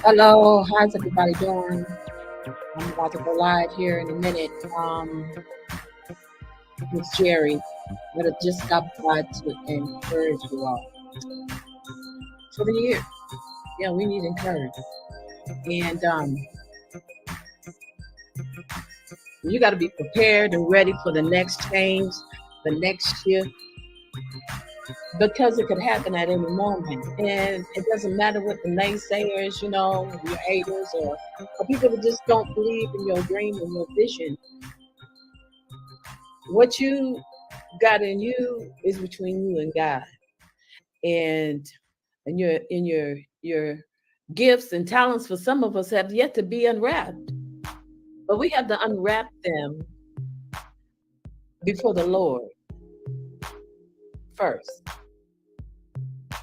Hello, how's everybody doing? I'm about to go live here in a minute. It's Jerry, but I just stopped by to encourage you all for the year. Yeah, we need encouragement, and you got to be prepared and ready for the next change, the next shift, because it could happen at any moment. And it doesn't matter what the naysayers, your haters, or people that just don't believe in your dream and your vision. What you got in you is between you and God, and your gifts and talents for some of us have yet to be unwrapped, but we have to unwrap them before the Lord first,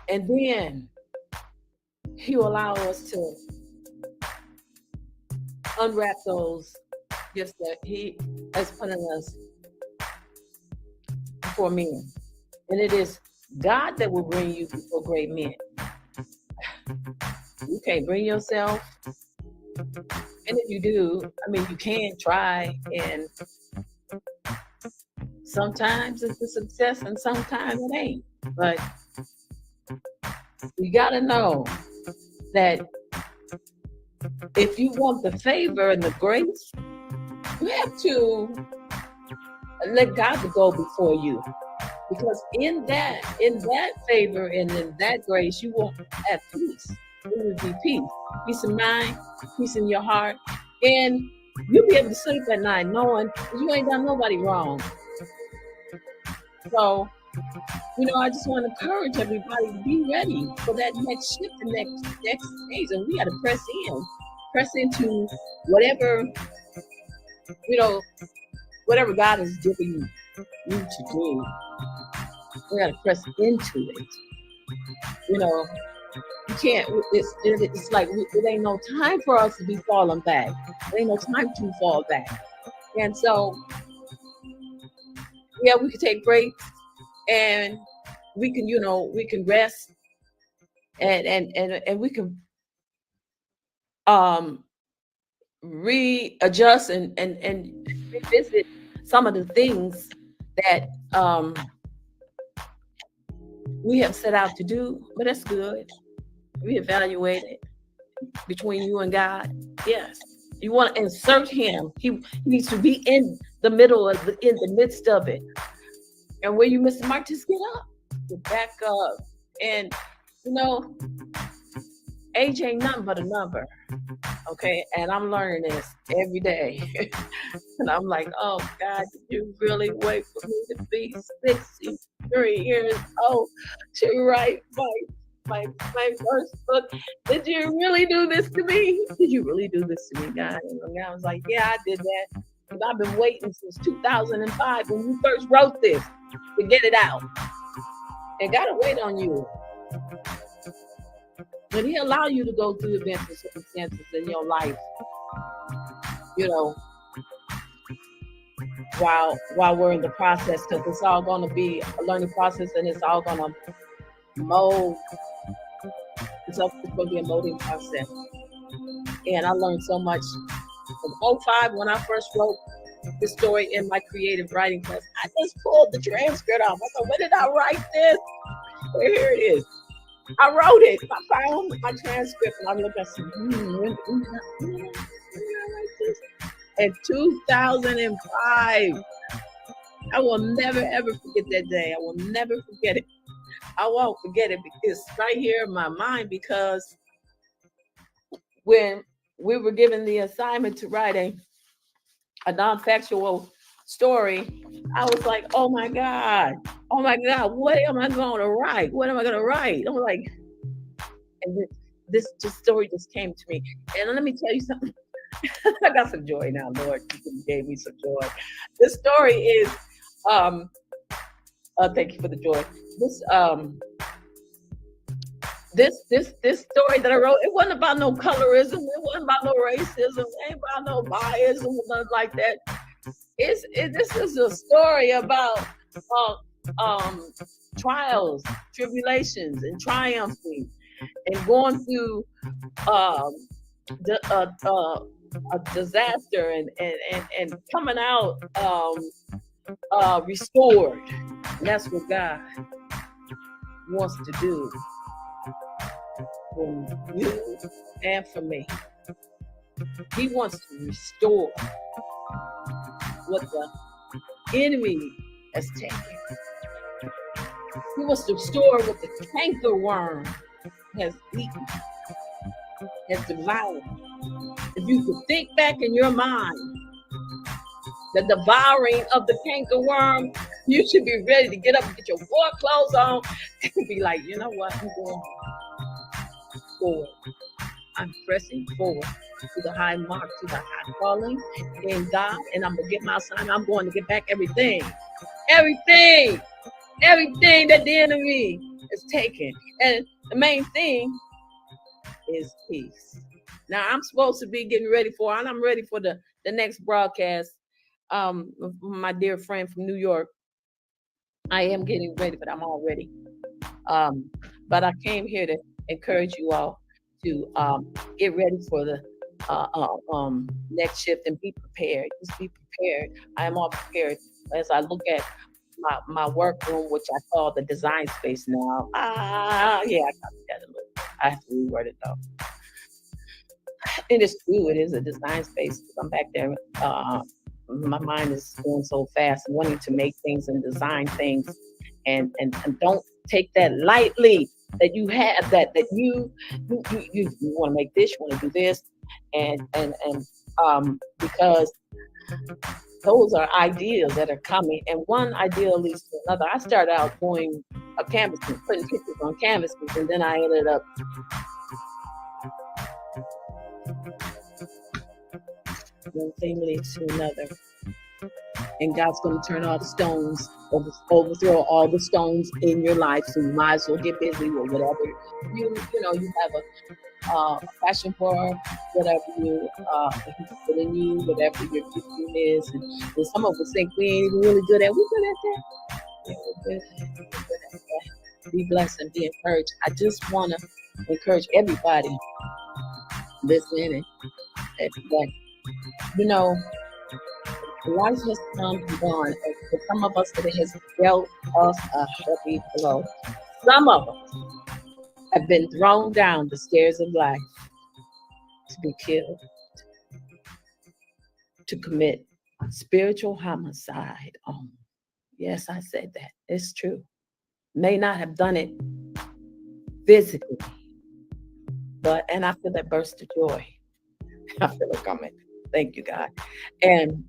and then He will allow us to unwrap those gifts that He has put in us before men. And it is God that will bring you before great men. You can't bring yourself. And if you do, you can try, and sometimes it's a success and sometimes it ain't. But you got to know that if you want the favor and the grace, you have to let God go before you. Because in that favor and in that grace, you will have peace. It will be peace. Peace of mind, peace in your heart. And you'll be able to sleep at night knowing you ain't done nobody wrong. So, I just want to encourage everybody to be ready for that next shift, the next stage. And we got to press into whatever, whatever God is giving you to do. We got to press into it. You can't, it's like it ain't no time for us to be falling back. There ain't no time to fall back. And so, yeah, we can take breaks, and we can rest, and we can readjust and revisit some of the things that we have set out to do. But that's good. Reevaluate it between you and God. Yes, you want to insert Him. He needs to be in the middle of in the midst of it. And where you miss the mark, just get up, get back up. And age ain't nothing but a number. Okay, and I'm learning this every day. And I'm like, oh God, did you really wait for me to be 63 years old to write my first book? Did you really do this to me? Did you really do this to me, God? And I was like, yeah, I did that. And I've been waiting since 2005 when you first wrote this to get it out. And God will wait on you. But He allow you to go through events and circumstances in your life, while we're in the process, because it's all going to be a learning process, and it's all going to mold. It's going to be a molding process. And I learned so much from 05 when I first wrote this story in my creative writing class. I just pulled the transcript off. I thought, when did I write this? Well, here it is. I wrote it. I found my transcript, and I looked and said, when did I write this? In 2005. I will never, ever forget that day. I will never forget it. I won't forget it. It's right here in my mind, because when we were given the assignment to write a non-factual story, I was like, oh my God, what am I going to write? What am I going to write? I'm like, and this story just came to me. And let me tell you something. I got some joy now, Lord. You gave me some joy. This story is, thank you for the joy. This story that I wrote, it wasn't about no colorism. It wasn't about no racism. It ain't about no bias or nothing like that. This is a story about trials, tribulations, and triumphing. and going through um, a disaster and coming out restored. And that's what God wants to do for you and for me. He wants to restore what the enemy has taken. He wants to restore what the cankerworm has eaten, has devoured. If you could think back in your mind the devouring of the cankerworm, you should be ready to get up and get your war clothes on and be like, you know what, I'm going forward. I'm pressing forward to the high mark, to the high calling in God, and I'm gonna get my assignment. I'm going to get back everything that the enemy is taking. And the main thing is peace. Now I'm supposed to be getting ready for, and I'm ready for the next broadcast. My dear friend from New York, I am getting ready, but I'm all ready. But I came here to encourage you all to get ready for the next shift and be prepared. Just be prepared. I am all prepared as I look at my workroom, which I call the design space now. Yeah, I got that a little. I have to reword it though. It is true. It is a design space. I'm back there. My mind is going so fast, wanting to make things and design things, and don't take that lightly. That you have that you want to make this, you want to do this, and because those are ideas that are coming, and one idea leads to another. I started out doing a canvassing, putting pictures on canvases, and then I ended up one thing leads to another. And God's going to turn all the stones, overthrow all the stones in your life. So you might as well get busy with whatever you have a passion for, whatever you put in you, whatever your gifting is. And some of us think we ain't even really good at. We're good at that. Yeah, we're good at that. Be blessed and be encouraged. I just want to encourage everybody listening that life has come and gone. For some of us, it has dealt us a heavy blow. Some of us have been thrown down the stairs of life to be killed, to commit spiritual homicide. Yes, I said that. It's true. May not have done it physically, and I feel that burst of joy. I feel it coming. Thank you, God. And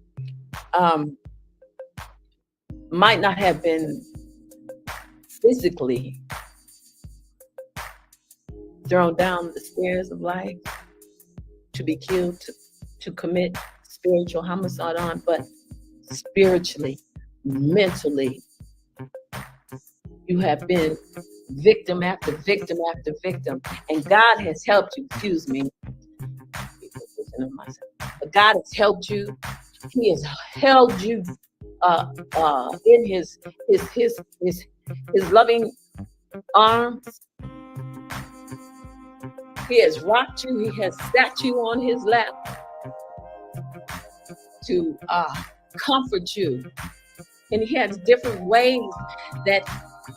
might not have been physically thrown down the stairs of life to be killed, to commit spiritual homicide on, but spiritually, mentally, you have been victim after victim after victim, and God has helped you. Excuse me. But God has helped you. He has held you in his loving arms. He has rocked you. He has sat you on his lap to comfort you. And he has different ways that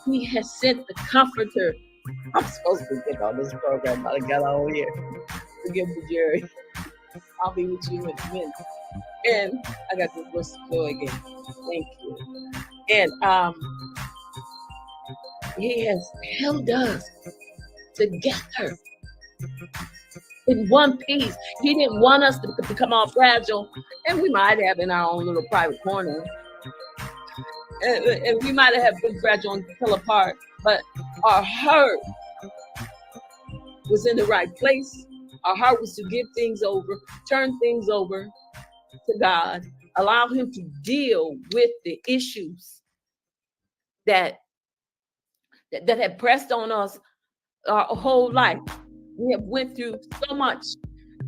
he has sent the comforter. I'm supposed to get on this program, but I got on here. Forgive me, Jerry. I'll be with you in a minute. And I got this verse to go again. Thank you. And he has held us together in one piece. He didn't want us to become all fragile, and we might have in our own little private corner. And we might have been fragile and fell apart, but our heart was in the right place. Our heart was to give things over, turn things over to God, allow him to deal with the issues that had pressed on us our whole life. We have went through so much.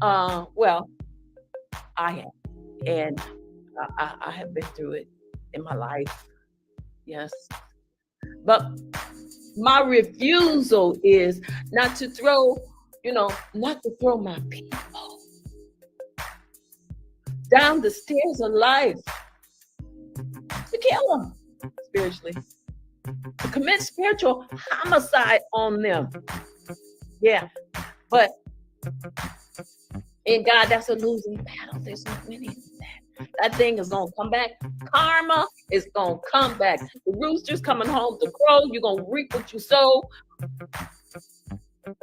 Well, I have, and I have been through it in my life. Yes, but My refusal is not to throw, not to throw my people down the stairs of life, to kill them spiritually, to commit spiritual homicide on them. Yeah, but in God, that's a losing battle. There's no winning that. That thing is going to come back. Karma is going to come back. The rooster's coming home to crow. You're going to reap what you sow.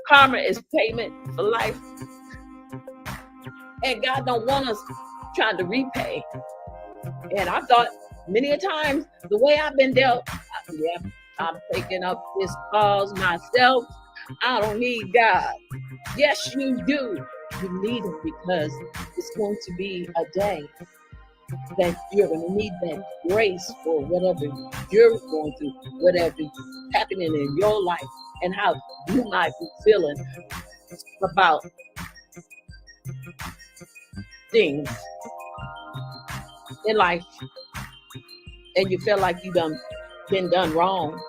Karma is payment for life. And God don't want us trying to repay. And I thought many a times, the way I've been dealt, I'm taking up this cause myself. I don't need God. Yes, you do. You need him because it's going to be a day that you're going to need that grace for whatever you're going through, whatever happening in your life, and how you might be feeling about things in life, and you feel like you've been done wrong.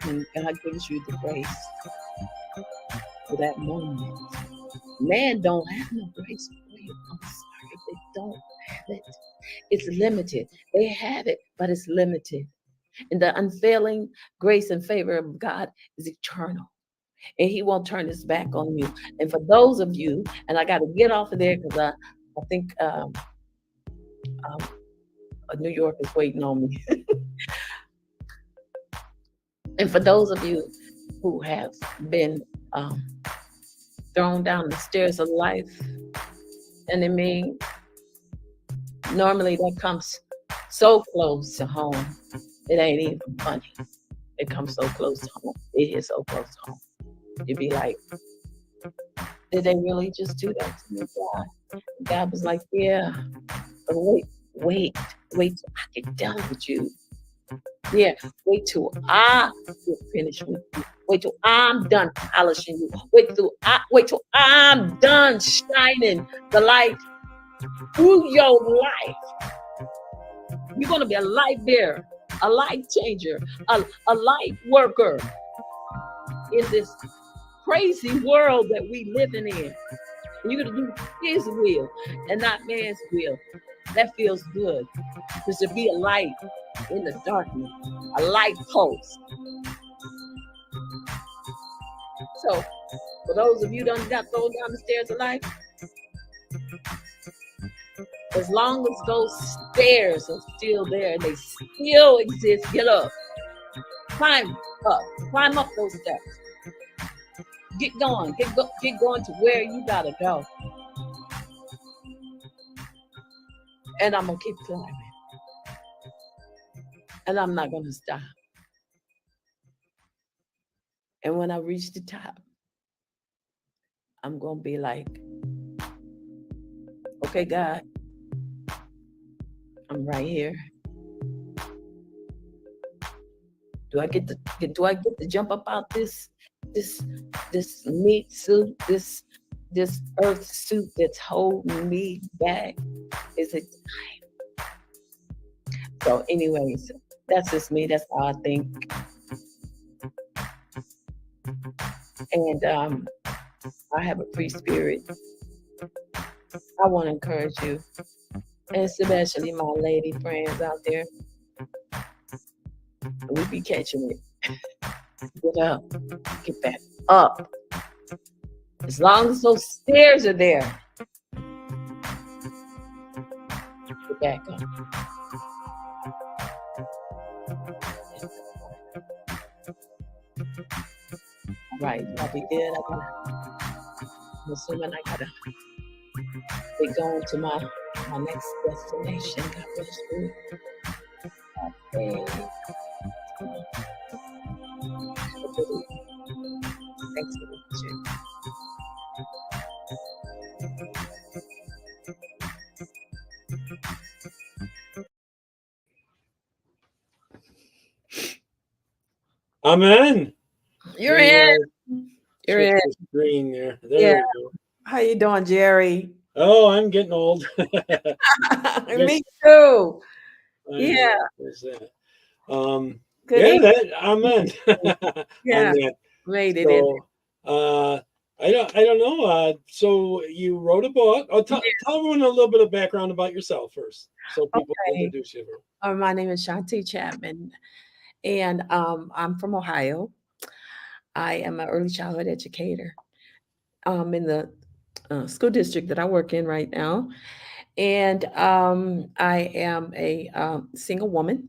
And God gives you the grace for that moment. Man don't have no grace for you. I'm sorry, they don't have it. It's limited. They have it, but it's limited. And the unfailing grace and favor of God is eternal. And he won't turn his back on you. And for those of you, and I got to get off of there because I think New York is waiting on me. And for those of you who have been thrown down the stairs of life, and I mean, normally that comes so close to home, it ain't even funny. It comes so close to home. It is so close to home. You'd be like, did they really just do that to me, God? God was like, yeah, but wait till I get done with you. Yeah, wait till I get finished with you. Wait till I'm done polishing you. Wait till I'm done shining the light through your life. You're gonna be a light bearer, a light changer, a light worker in this crazy world that we living in. And you're gonna do his will and not man's will. That feels good. Because to be a light in the darkness, a light post. So, for those of you that got thrown down the stairs of life, as long as those stairs are still there and they still exist, get up. Climb up those steps. Get going. Get going to where you gotta go. And I'm gonna keep climbing. And I'm not gonna stop. And when I reach the top, I'm gonna be like, okay, God, I'm right here. Do I get to jump up out this meat suit, this earth suit that's holding me back? Is it time? So anyways, that's just me. That's how I think. And I have a free spirit. I want to encourage you, and especially my lady friends out there. We be catching it. Get up. Get back up. As long as those stairs are there, get back up. Right, I'll be good. I'm assuming I gotta be going to my next destination. God bless you. Okay. Thanks for watching. Amen. You're in. You're in. Screen there. There we go. How you doing, Jerry? Oh, I'm getting old. Me too. Yeah. Good Yeah, evening. that amen on Yeah, that. made it in. So, uh, I don't know. So you wrote a book. Oh, tell everyone a little bit of background about yourself first, so people can Okay. introduce you. My name is Shantae Chapman, and I'm from Ohio. I am an early childhood educator in the school district that I work in right now. And I am a single woman.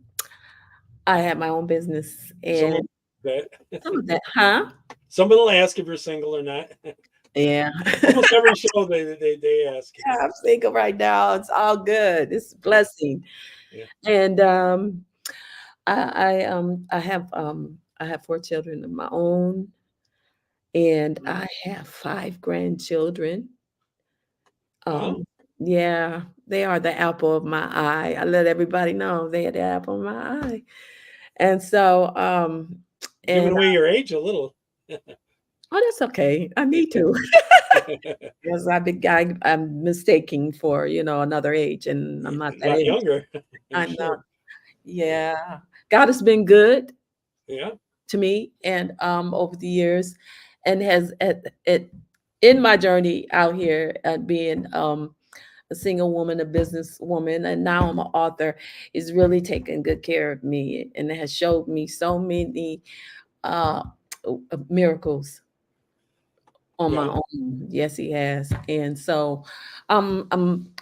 I have my own business, Someone and that some of that, huh? someone will ask if you're single or not. Yeah. Almost every show they ask. Yeah, I'm single right now. It's all good. It's a Yeah, blessing. yeah. And I have four children of my own, and Mm. I have five grandchildren. Wow. Um, yeah, they are the apple of my eye. I let everybody know they are the apple of my eye. And so, Giving and away your age a little. oh, that's okay. I need to because I'm mistaking for another age, and I'm not A that lot age. younger, I'm I'm not. sure. Yeah, God has been good Yeah. to me, and over the years, and has at in my journey out here at being a single woman, a businesswoman, and now I'm an author, is really taking good care of me and it has showed me so many uh, miracles on my Right. own. Yes, he has. And so I'm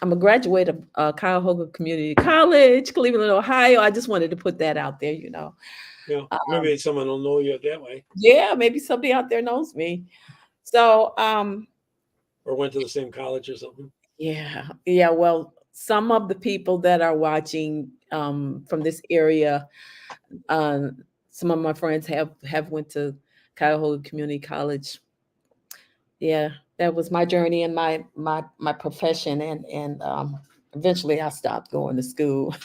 a graduate of Cuyahoga Community College, Cleveland, Ohio. I just wanted to put that out there. Yeah. Um, Maybe someone will know you that way, yeah, maybe somebody out there knows me. So or went to the same college or something. yeah, well, some of the people that are watching from this area, um, some of my friends have went to Cuyahoga Community College. Yeah, that was my journey and my profession, and eventually I stopped going to school.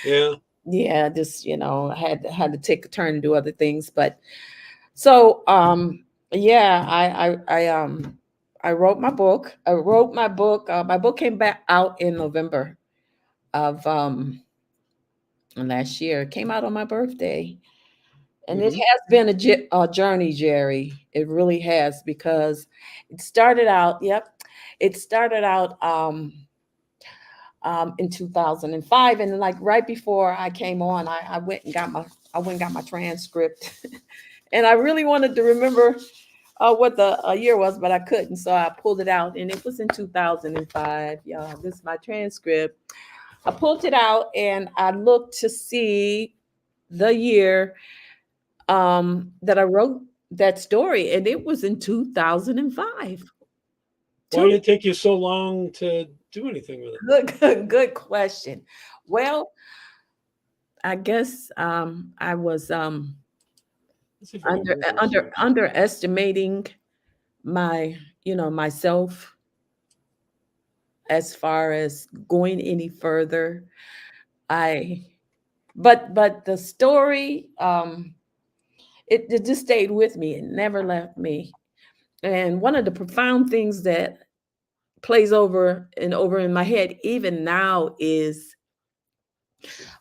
Yeah. Yeah, just I had to take a turn and do other things, but so yeah, I wrote my book. I wrote my book. My book came back out in November of last year. It came out on my birthday. And it Hmm. has been a journey, Jerry. It really has because it started out, yep, it started out in 2005. And like right before I came on, I went and got my transcript. And I really wanted to remember what the year was, but I couldn't. So I pulled it out and it was in 2005. Y'all, this is my transcript. I pulled it out and I looked to see the year that I wrote that story, and it was in 2005. Why did Two it take you so long to do anything with it? good question. Well, I guess I was Let's see if I can Google something. underestimating my myself as far as going any further. I but the story it just stayed with me. It never left me. And one of the profound things that plays over and over in my head even now is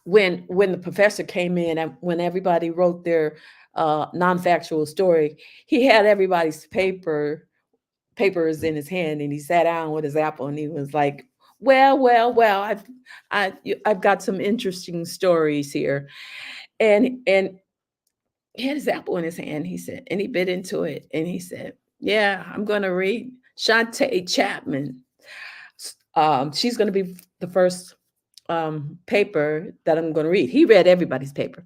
when the professor came in and when everybody wrote their non-factual story, he had everybody's papers in his hand and he sat down with his apple and he was like, well, I've got some interesting stories here. And he had his apple in his hand. He said, and he bit into it and he said, yeah, I'm going to read Shantae Chapman. She's going to be the first paper that I'm going to read. He read everybody's paper.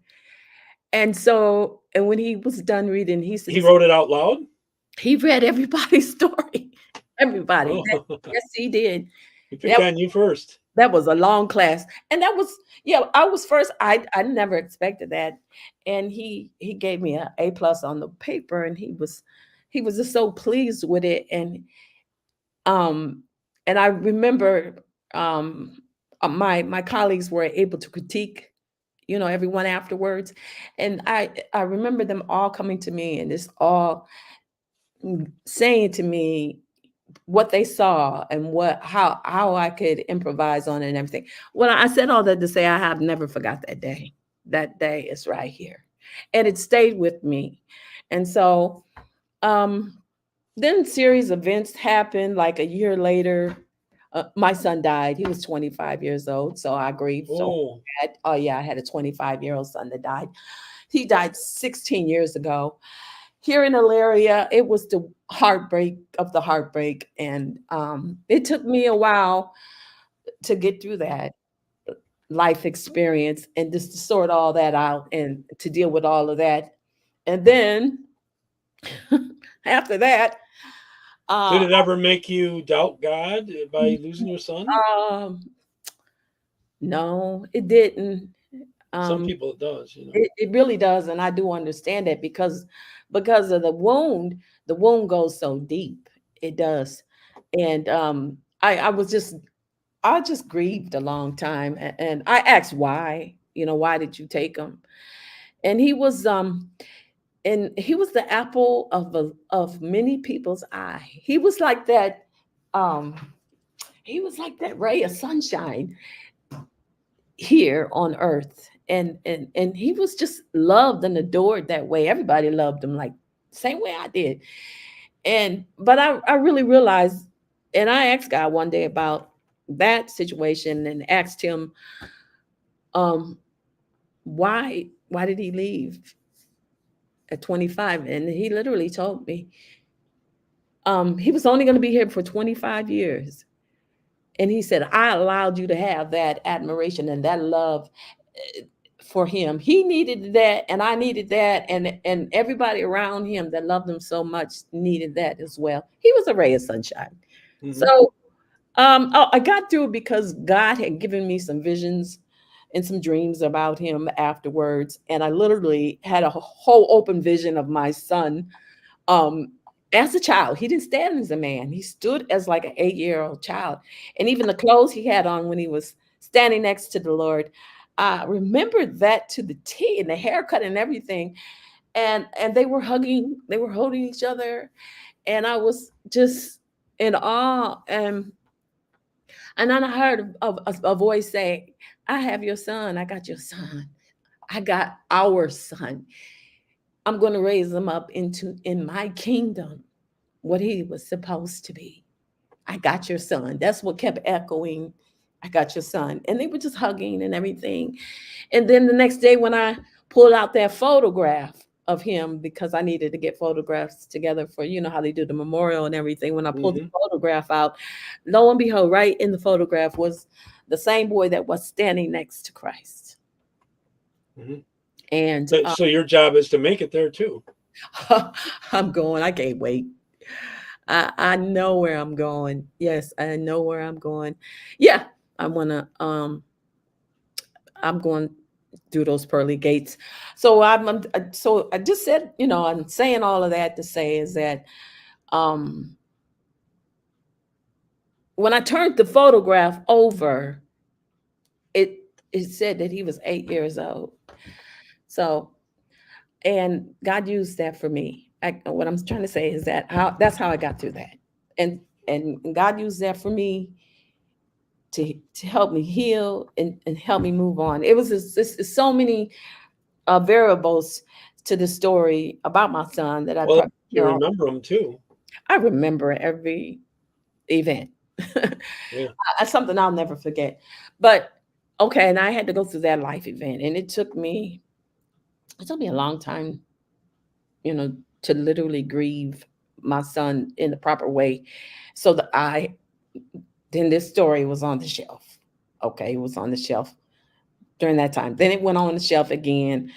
And so, and when he was done reading, he said, He wrote it out loud. he read everybody's story. Everybody. Oh, Yes, he did. he picked That, on you first. that was a long class. And that was, yeah, I was first. I never expected that. And he gave me an A plus on the paper and he was just so pleased with it. Um and I remember my colleagues were able to critique everyone afterwards, and I remember them all coming to me and just all saying to me what they saw and how I could improvise on it and everything. Well, I said all that to say I have never forgot that day. That day is right here. and it stayed with me. And so um, then series of events happened. Like a year later, my son died. He was 25 years old, so I grieved so Oh, bad. Oh yeah, I had a 25-year-old son that died. He died 16 years ago. Here in Elaria, it was the heartbreak of the heartbreak, and it took me a while to get through that life experience and just to sort all that out and to deal with all of that. And then after that, did uh, it ever make you doubt God by losing your son? um, no, it didn't. Some Um, people it does, you know. it really does, and I do understand that because of the wound goes so deep. It does, and I just grieved a long time, and I asked why. Why did you take him? And he was the apple of many people's eye. Um, he was like that ray of sunshine here on earth, and he was just loved and adored that way. Everybody loved him like same way I did. And but I really realized, and I asked God one day about that situation and asked him, um why did he leave at 25? And he literally told me he was only going to be here for 25 years. And he said, I allowed you to have that admiration and that love for him. He needed that, and I needed that, and everybody around him that loved him so much needed that as well. He was a ray of sunshine. Hmm. So I got through it because God had given me some visions and some dreams about him afterwards, and I literally had a whole open vision of my son. Um, as a child, he didn't stand as a man. He stood as like an 8-year-old child. And even the clothes he had on when he was standing next to the Lord, I remembered that to the T, and the haircut and everything. And they were holding each other. And I was just in awe. And then I heard a voice say, I have your son. I got your son. I got our son. I'm going to raise him up in my kingdom, what he was supposed to be. I got your son. That's what kept echoing. I got your son. And they were just hugging and everything. And then the next day, when I pulled out that photograph of him, because I needed to get photographs together for, how they do the memorial and everything. When I pulled the Hmm. photograph out, lo and behold, right in the photograph was the same boy that was standing next to Christ. Hmm. And So your job is to make it there too. I'm going, I can't wait. I know where I'm going. Yes, I know where I'm going. Yeah, I wanna I'm going through those pearly gates. So so I just said, I'm saying all of that to say is that um when I turned the photograph over, it it said that he was 8 years old. So, and God used that for me. What I'm trying to say is that that's how I got through that. And God used that for me to help me heal and help me move on. It was just so many variables to the story about my son that I Well, probably, you remember them too. I remember every event. Yeah. That's something I'll never forget. But okay, and I had to go through that life event, and it took me a long time, you know, to literally grieve my son in the proper way, so that then this story was on the shelf. Okay, it was on the shelf during that time. Then it went on the shelf again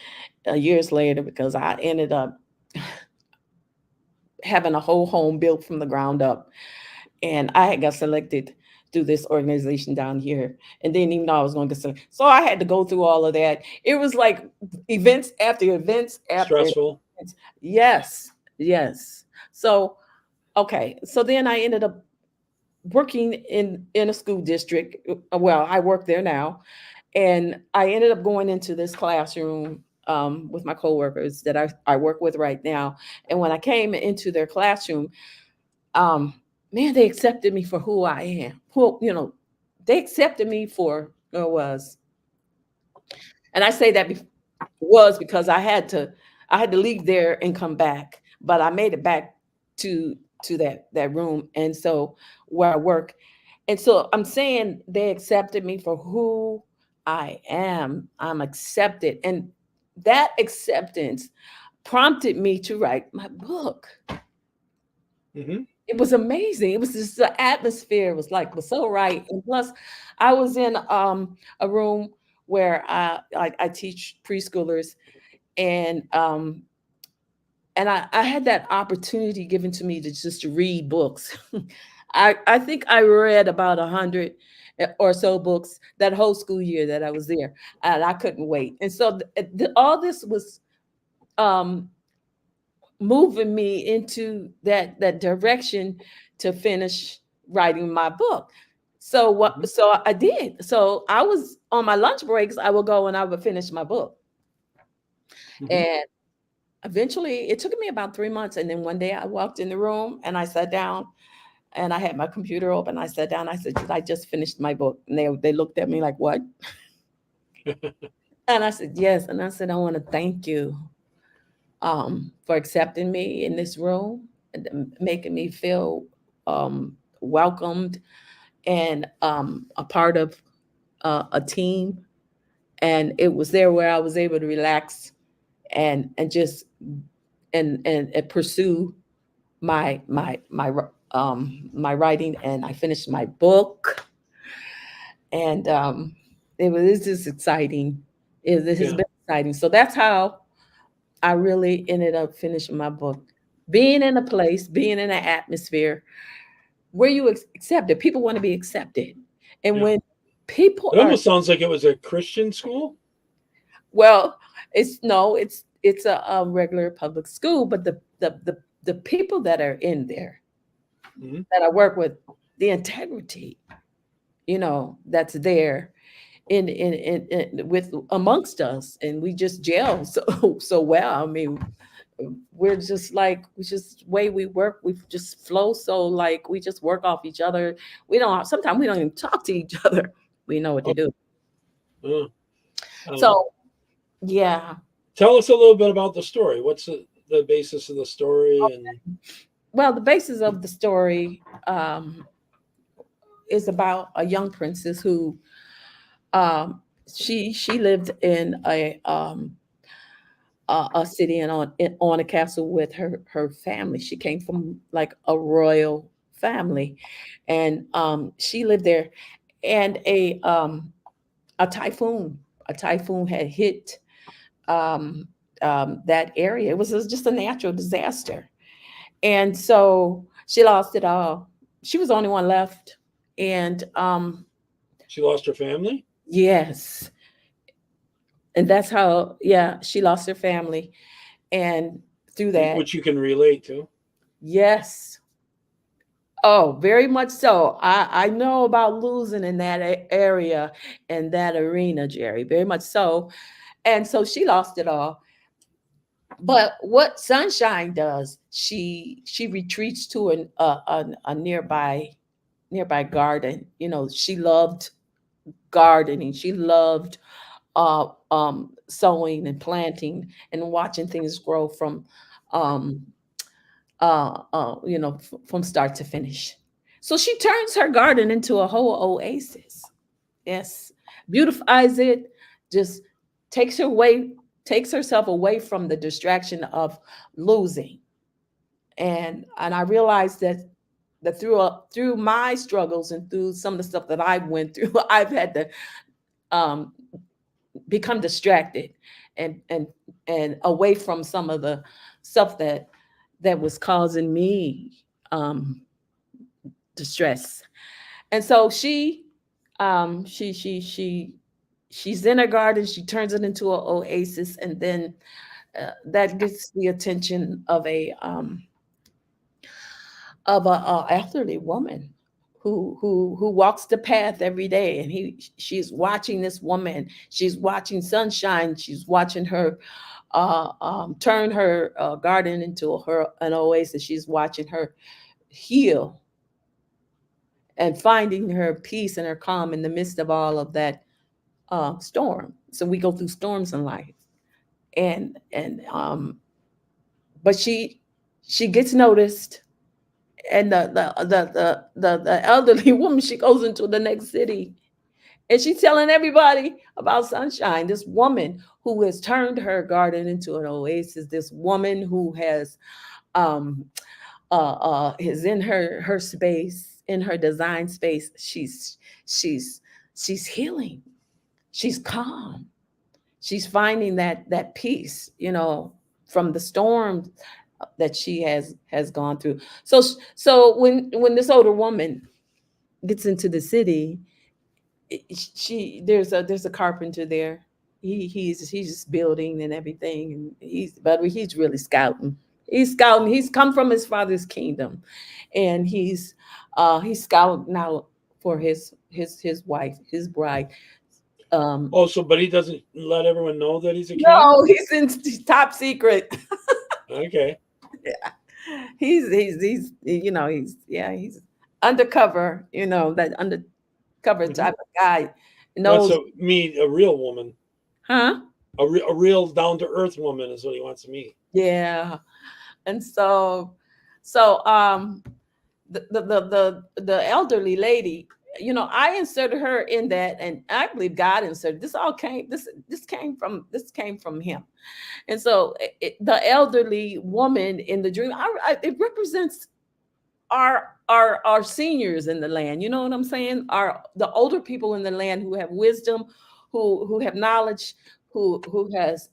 years later because I ended up having a whole home built from the ground up. And I had got selected through this organization down here and didn't even know I was going to get selected. So I had to go through all of that. It was like events after events after Stressful. events. Yes, yes. So, okay. So then I ended up working in a school district. Well, I work there now, and I ended up going into this classroom with my coworkers that I work with right now. And when I came into their classroom, um, man, they accepted me for who I am. They accepted me for who I was. And I say that was because I had to leave there and come back, but I made it back to that room, and so where I work. And so I'm saying they accepted me for who I am. I'm accepted, and that acceptance prompted me to write my book. Mm-hmm. It was amazing. It was just the atmosphere was so right. And plus, I was in a room where I teach preschoolers, and I had that opportunity given to me to just read books. I think I read about 100 or so books that whole school year that I was there, and I couldn't wait. And so all this was um, moving me into that direction to finish writing my book. So Mm-hmm. what? So I did. So I was on my lunch breaks. I would go and I would finish my book, Mm-hmm. and eventually it took me about 3 months. And then one day I walked in the room and I sat down and I had my computer open. I sat down. I said, "I just finished my book." And they looked at me like, "What?" And I said, "Yes." And I said, "I want to thank you for accepting me in this room, and making me feel welcomed and a part of a team." And it was there where I was able to relax and just and pursue my writing, and I finished my book, and it's just exciting. It has Yeah. been exciting. So that's how I really ended up finishing my book. Being in a place, being in an atmosphere where you accepted, people want to be accepted, and Yeah. when people It are almost sounds like it was a Christian school. well, it's no, it's a regular public school, but the people that are in there Mm-hmm. that I work with, the integrity, that's there in with amongst us, and we just gel so well. I mean, we just way we work, we just flow, so like we just work off each other. We don't Sometimes we don't even talk to each other. We know what to Oh, do. um, So yeah. tell us a little bit about the story. What's the basis of the story? And Well, the basis of the story is about a young princess who um, she lived in a city and on a castle with her family. She came from like a royal family, and she lived there. And a typhoon had hit um, that area. It was just a natural disaster, and so she lost it all. She was the only one left, and she lost her family. yes, and that's how, yeah, she lost her family, and through that, Which you can relate to. yes. Oh, very much so. I know about losing in that area, in that arena, Jerry. Very much so. And so she lost it all. But what Sunshine does, she retreats to a nearby garden. She loved gardening. She loved sowing and planting and watching things grow um, from start to finish. So she turns her garden into a whole oasis. Yes, beautifies it, just takes her away, takes herself away from the distraction of losing. And I realized that through my struggles and through some of the stuff that I went through, I've had to um, become distracted and and away from some of the stuff that was causing me um, distress. And so she's in her garden. She turns it into an oasis, and then that gets the attention of a elderly woman who walks the path every day, and she's watching this woman. She's watching Sunshine. She's watching her turn her garden into an oasis. She's watching her heal and finding her peace and her calm in the midst of all of that storm. So we go through storms in life. and but she gets noticed, and the elderly woman, she goes into the next city, and she's telling everybody about Sunshine, this woman who has turned her garden into an oasis, this woman who has um is in her space, in her design space. She's she's healing, she's calm, she's finding that peace, from the storm that she has gone through. So when this older woman gets into the city, she there's a carpenter there. He's just building and everything, and he's really scouting. He's scouting. He's come from his father's kingdom, and he's scouting out for his wife, his bride. Also, but he doesn't let everyone know that he's a king. No, he's in top secret. Okay. Yeah. He's he's undercover, that undercover type of guy. Wants Knows, to meet a real woman, huh? a real down to earth woman is what he wants to meet. Yeah. And so the elderly lady, I inserted her in that, and I believe God inserted this came from him. And so the elderly woman in the dream, it represents our seniors in the land. You know what I'm saying? The older people in the land who have wisdom, who have knowledge, who has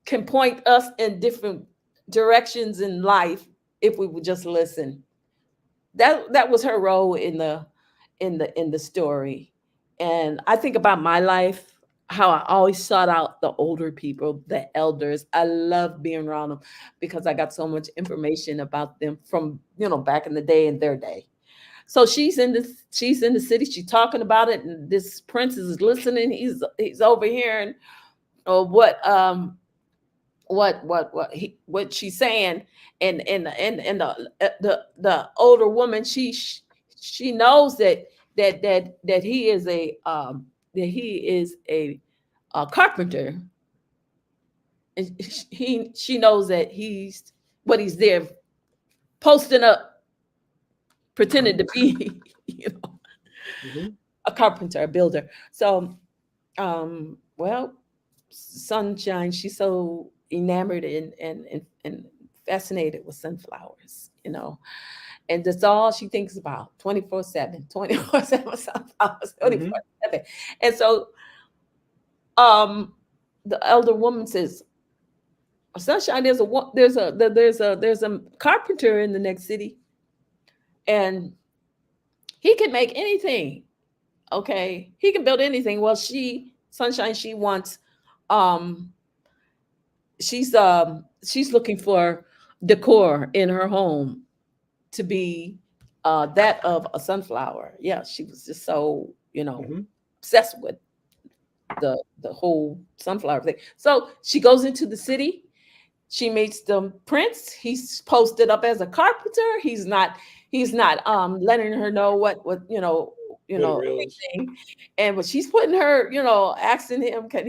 can point us in different directions in life if we would just listen. That was her role in the story. And I think about my life, how I always sought out the older people, the elders. I love being around them because I got so much information about them from, back in the day, in their day. So she's in the city, she's talking about it, and this prince is listening. He's overhearing what she's saying. And the older woman, she knows that he is a carpenter, and she knows that he's there posting up, pretending to be Mm-hmm. a carpenter, a builder. So well, Sunshine, she's so enamored and fascinated with sunflowers, and that's all she thinks about 24/7, 24/7 sunflowers, Mm-hmm. 24/7. And so um the elder woman says, Sunshine, there's a carpenter in the next city, and he can make anything. Okay, he can build anything. Well, Sunshine, she wants um she's looking for decor in her home to be that of a sunflower. Yeah, she was just so, Mm-hmm. obsessed with the whole sunflower thing. So she goes into the city. She meets the prince. He's posted up as a carpenter. He's not letting her know what What it really is. anything. And but she's putting her, asking him, can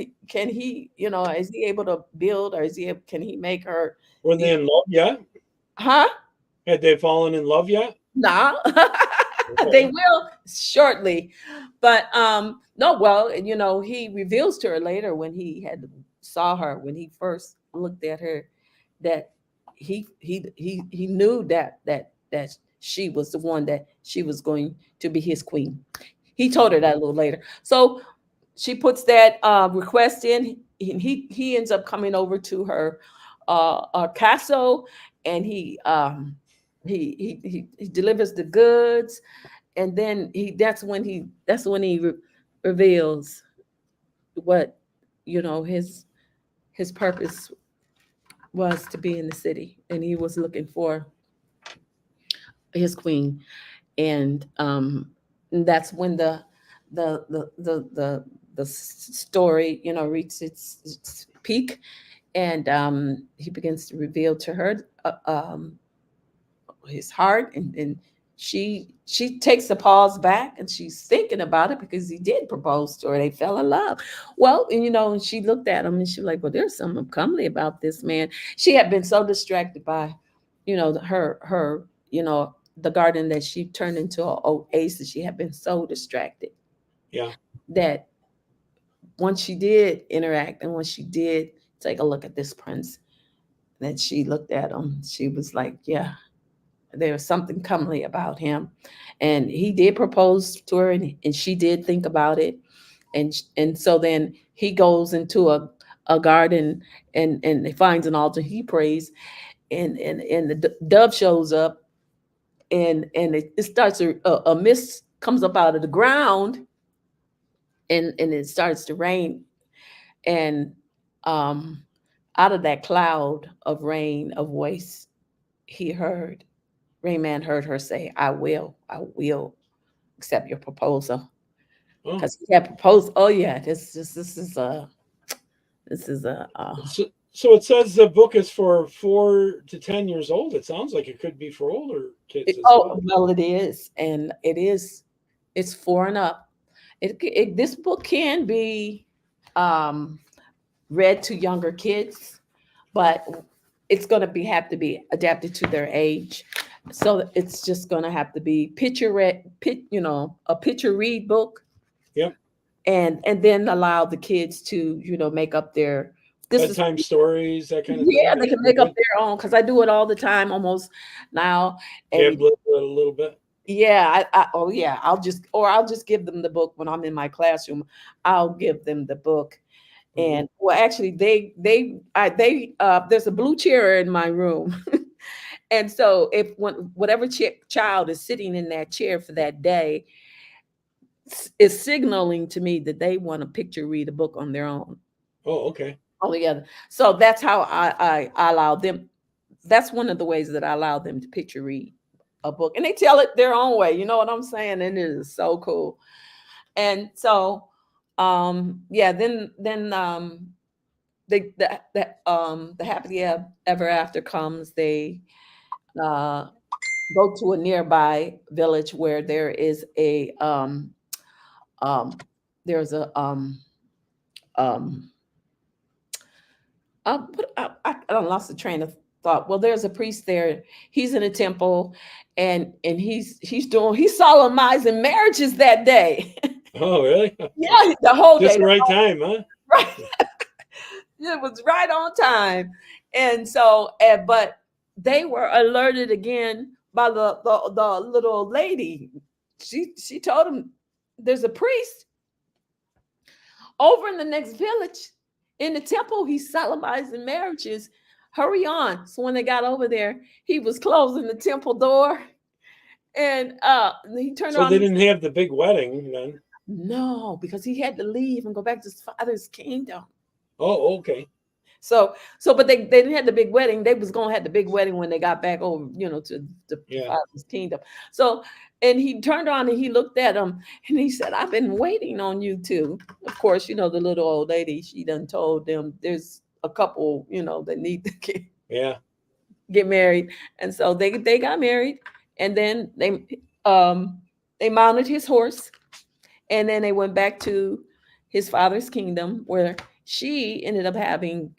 he, is he able to build, or can he make her Were they these, in love yet? huh? Had they fallen in love yet? Nah. They Okay. will shortly. But no, well, he reveals to her later, when saw her, when he first looked at her, that he knew that she was the one, that she was going to be his queen. He told her that a little later. So she puts that request in. He ends up coming over to her castle, and he delivers the goods, and then that's when he reveals what, his purpose was, to be in the city, and he was looking for his queen. And that's when the story, reaches its peak, and he begins to reveal to her his heart, and she takes a pause back and she's thinking about it because he did propose to her. They fell in love. Well, and and she looked at him and she was like, well, there's something comely about this man. She had been so distracted by, her, the garden that she turned into an oasis. She had been so distracted Yeah. that once she did interact and once she did take a look at this prince, that she looked at him, she was like, yeah, there's something comely about him. And he did propose to her, and she did think about it. And so then he goes into a garden, and he finds an altar, he prays, and the dove shows up, and it starts a mist comes up out of the ground, and it starts to rain. And um out of that cloud of rain, a voice he heard, Rain Man heard her say, I will accept your proposal. Oh, Because he had proposed. Oh yeah, this is a so it says the book is for 4 to 10 years old. It sounds like it could be for older kids as oh well. well, it is, and it's four and up. This book can be um read to younger kids, but it's going to have to be adapted to their age. So it's just going to have to be a picture read book, Yep. and then allow the kids to make up their this is Bedtime stories, that kind of yeah, thing. they That'd can be make up good. their own, because I do it all the time almost now. And Gablet a little bit. yeah, oh yeah, I'll just give them the book when I'm in my classroom. I'll give them the book. Mhm. And well, actually, there's a blue chair in my room. And so if whatever child is sitting in that chair for that day is signaling to me that they want to picture read a book on their own Oh, okay. altogether. So that's how I allow them. That's one of the ways that I allow them to picture read a book, and they tell it their own way. You know what I'm saying? And it is so cool. And so, yeah, then the happily ever after comes. They uh go to a nearby village where there is um there's a um I lost the train of thought. Well, there's a priest there. He's in a temple, and he's solemnizing marriages that day. Oh, really? Yeah, the whole Just day. the right time, huh? Right. It was right on time. And so, but they were alerted again by the little lady. She told him there's a priest over in the next village in the temple. He's solemnizing marriages. Hurry on. So when they got over there, he was closing the temple door, and he turned So around they and didn't have the big wedding then. no, because he had to leave and go back to his father's kingdom. Oh, okay. But they didn't have the big wedding. They was gonna have the big wedding when they got back over, to the Yeah. father's kingdom. So, and he turned on and he looked at him and he said, "I've been waiting on you too." Of course, the little old lady. She done told them there's a couple, that need to Yeah. get married, and so they got married, and then um they mounted his horse, and then they went back to his father's kingdom where she ended up having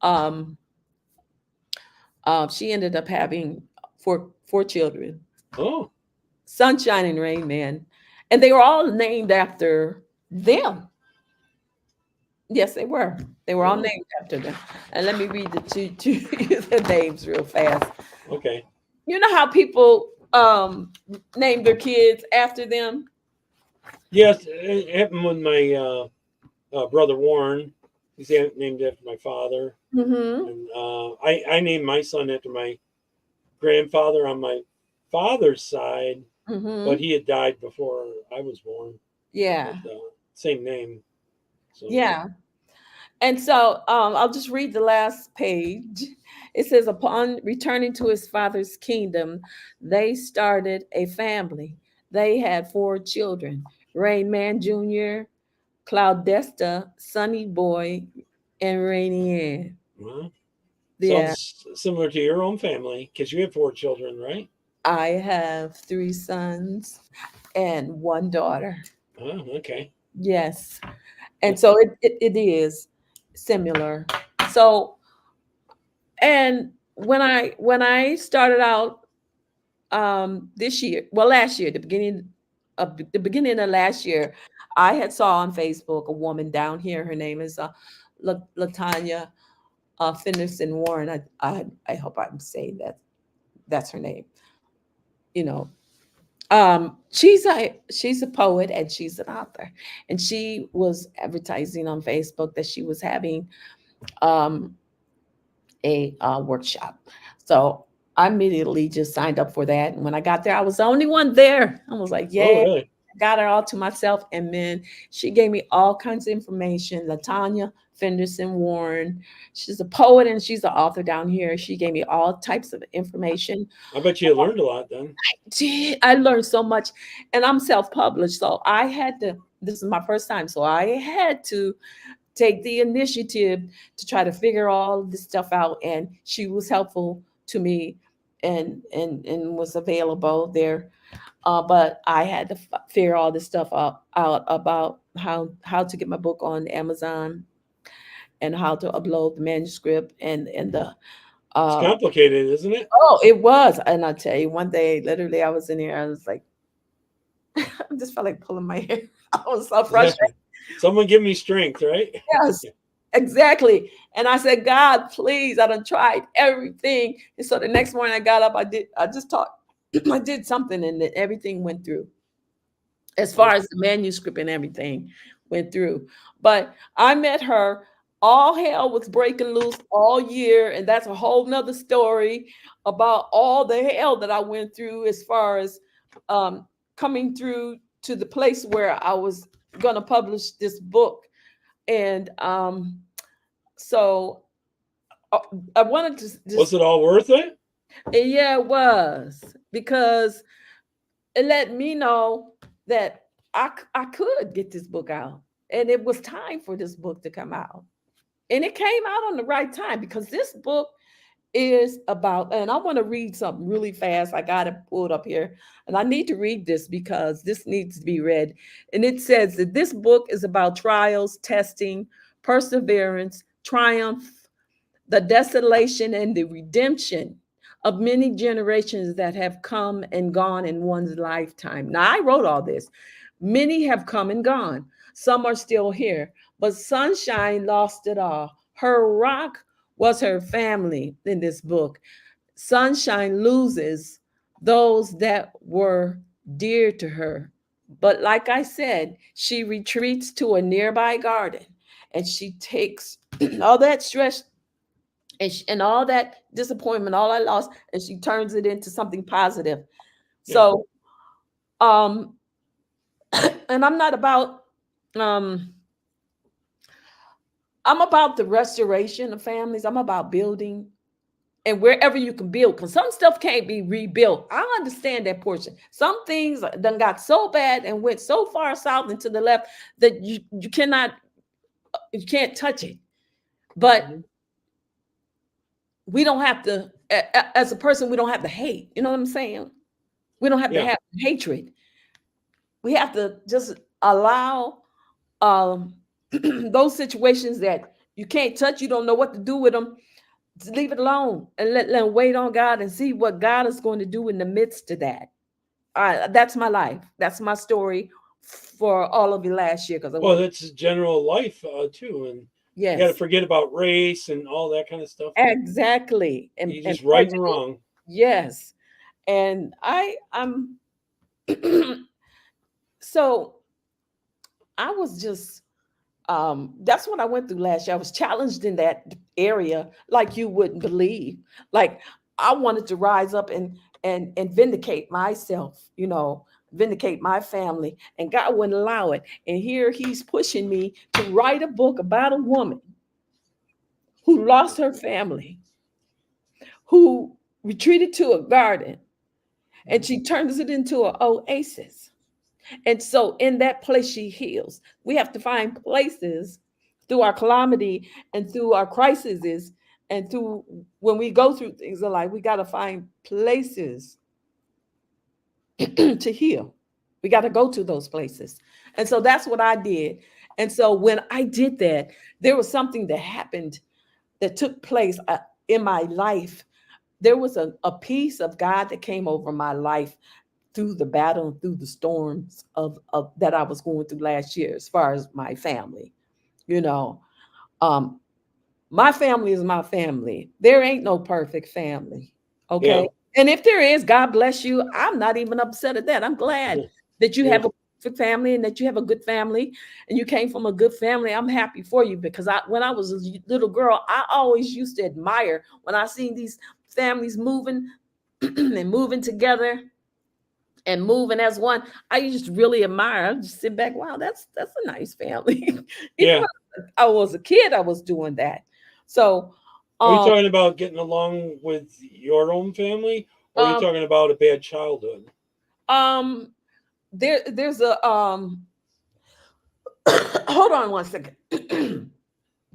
um she ended up having four children, Oh, Sunshine and Rain Man, and they were all named after them. Yes, they were. They were all oh, named after them. And let me read the names real fast. okay. You know how people name their kids after them? Yes, it happened with my brother Warren. He's named after my father. Mm-hmm. And I named my son after my grandfather on my father's side, but Mm-hmm. he had died before I was born. Yeah. But same name. So, Yeah. And so I'll just read the last page. It says, upon returning to his father's kingdom, they started a family. They had four children: Rain Man Jr., Cloudesta, Sunny Boy, and Rainier. well, Yeah. sounds similar to your own family because you have 4 children, right? I have 3 sons and 1 daughter. Oh, okay. Yes. And so it is similar. So, and when I started out this year, well, last year, the beginning of last year, I had saw on Facebook a woman down here. Her name is Latanya Finderson Warren. I hope I'm saying that's her name. You know, she's a poet and she's an author, and she was advertising on Facebook that she was having um, a workshop. So I immediately just signed up for that. And when I got there, I was the only one there. I was like, Oh, yeah, really? I got her all to myself. And then she gave me all kinds of information. Latanya Fenderson Warren, she's a poet and she's an author down here. She gave me all types of information. I bet you learned a lot then. Gee, I learned so much. And I'm self-published. So I had to, this is my first time. So I had to take the initiative to try to figure all this stuff out, and she was helpful to me and was available there, but I had to figure all this stuff out about how to get my book on Amazon and how to upload the manuscript and the It's um complicated, isn't it? oh, it was. And I tell you, one day literally I was in here, I was like, I just felt like pulling my hair. I was so frustrated. Someone give me strength, right? Yes, exactly. And I said, God, please, I done tried everything. And so the next morning I got up, I just talked, I did something and then everything went through. As far as the manuscript and everything went through. But I met her, all hell was breaking loose all year. And that's a whole nother story about all the hell that I went through as far as um, coming through to the place where I was going to publish this book. And so uh, I wanted to Was just, it all worth it? yeah, it was, because it let me know that I could get this book out. And it was time for this book to come out. And it came out on the right time because this book is about, and I want to read something really fast. I got it pulled up here. And I need to read this because this needs to be read. And it says that this book is about trials, testing, perseverance, triumph, the desolation and the redemption of many generations that have come and gone in one's lifetime. Now, I wrote all this. Many have come and gone. Some are still here, but Sunshine lost it all. Her rock was her family in this book. Sunshine loses those that were dear to her. But like I said, she retreats to a nearby garden and she takes all that stress and all that disappointment, all I lost, and she turns it into something positive. Yeah. So, um, and um, I'm about the restoration of families. I'm about building and wherever you can build, because some stuff can't be rebuilt. I understand that portion. Some things done got so bad and went so far south and to the left that you can't touch it. But Mhm. we don't have to, as a person, we don't have to hate. You know what I'm saying? We don't have to Yeah. have hatred. We have to just allow um, those situations that you can't touch, you don't know what to do with them, just leave it alone and let them wait on God and see what God is going to do in the midst of that. That's my life. That's my story for all of the last year because I Well, went, that's general life too, and you got to yes, forget about race and all that kind of stuff. exactly. You And just right and prejudice, wrong. yes. And I'm so I was just that's what I went through last year. I was challenged in that area like you wouldn't believe. Like I wanted to rise up and vindicate myself, vindicate my family, and God wouldn't allow it. And here he's pushing me to write a book about a woman who lost her family, who retreated to a garden, and she turns it into an oasis. And so in that place, she heals. We have to find places through our calamity and through our crises and through when we go through things in life, we got to find places to heal. We got to go to those places. And so that's what I did. And so when I did that, there was something that happened that took place in my life. There was a peace of God that came over my life through the battle and through the storms of that I was going through last year, as far as my family. You know, um, my family is my family. There ain't no perfect family. Okay. Yeah. And if there is, God bless you. I'm not even upset at that. I'm glad that you Yeah. have a perfect family and that you have a good family and you came from a good family. I'm happy for you, because when I was a little girl, I always used to admire when I seen these families moving and moving together and moving as one. I used to really admire. I just sit back, wow, that's a nice family. Even Yeah. when I was a kid, I was doing that. So Are you um talking about getting along with your own family, or are you um talking about a bad childhood? um there's a hold on one second.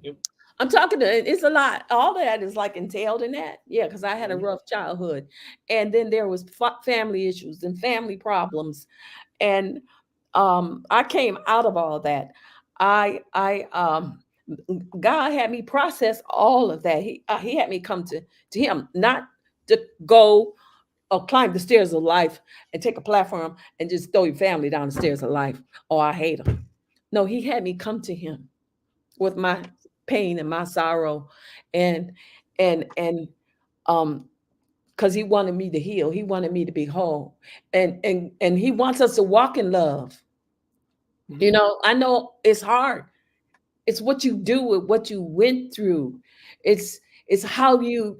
Yep. I'm talking to, it's a lot. All that is like entailed in that. Yeah, because I had a Mhm. rough childhood. And then there was family issues and family problems. And I came out of all that. I God had me process all of that. He had me come to him, not to go or climb the stairs of life and take a platform and just throw your family down the stairs of life. Oh, I hate them. No, he had me come to him with my pain and my sorrow, and and um because he wanted me to heal. He wanted me to be whole, and he wants us to walk in love. You Mhm. know, I know it's hard. It's what you do with what you went through. It's how you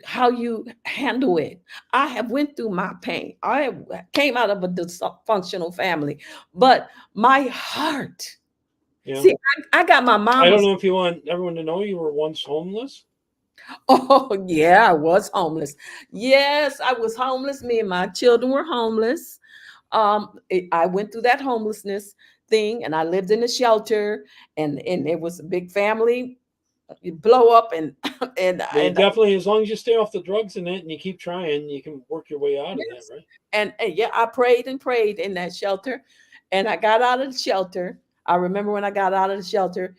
handle it. I have went through my pain. I have came out of a dysfunctional family, but my heart. Yeah. See, I got my I don't mama's. know if you want everyone to know you were once homeless. Oh, yeah, I was homeless. Yes, I was homeless. Me and my children were homeless. I went through that homelessness thing, and I lived in a shelter, and it was a big family. You blow up, and and Well, you and definitely, as long as you stay off the drugs and that, and you keep trying, you can work your way out of that, yes, right? and yeah, I prayed and prayed in that shelter, and I got out of the shelter. I remember when I got out of the shelter,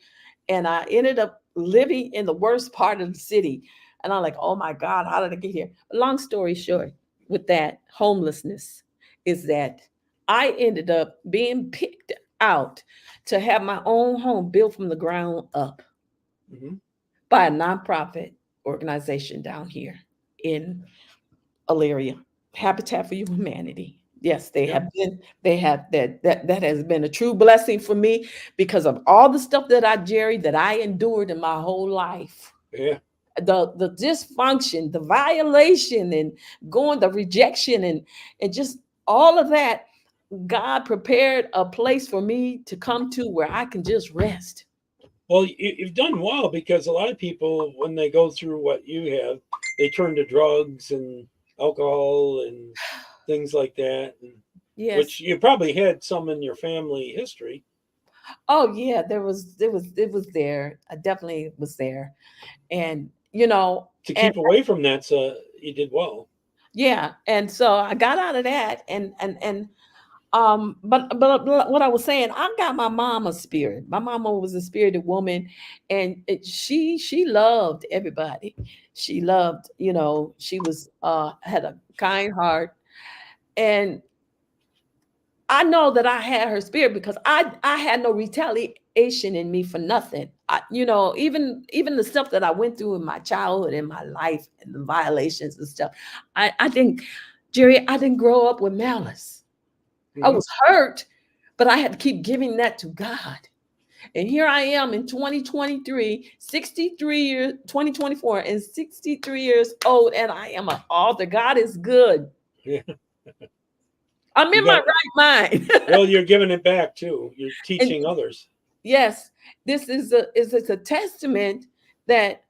and I ended up living in the worst part of the city. And I'm like, oh my God, how did I get here? Long story short, with that homelessness, is that I ended up being picked out to have my own home built from the ground up Hmm. by a nonprofit organization down here in Elyria, Habitat for Humanity. Yes, they Yeah. have been, they have that has been a true blessing for me, because of all the stuff that Jerry, that I endured in my whole life. Yeah. The dysfunction, the violation, and the rejection, and just all of that. God prepared a place for me to come to where I can just rest. Well, you've done well, because a lot of people, when they go through what you have, they turn to drugs and alcohol and things like that, and, Yes. which you probably had some in your family history. Oh yeah, it was there. I definitely was there. And To and keep away from that, so you did well. yeah, and so I got out of that, but what I was saying, I got my mama's spirit. My mama was a spirited woman, and she loved everybody. She loved, she was had a kind heart, and I know that I had her spirit, because I had no retaliation in me for nothing. Even the stuff that I went through in my childhood, in my life, and the violations and stuff. I didn't, Jerry, I didn't grow up with malice. I Hmm. was hurt, but I had to keep giving that to God. And here I am in 2023, 63 years, 2024, and 63 years old, and I am an author. God is good. Yeah. I'm You in my got, right mind. well, you're giving it back too. You're And teaching others. yes, this is a testament that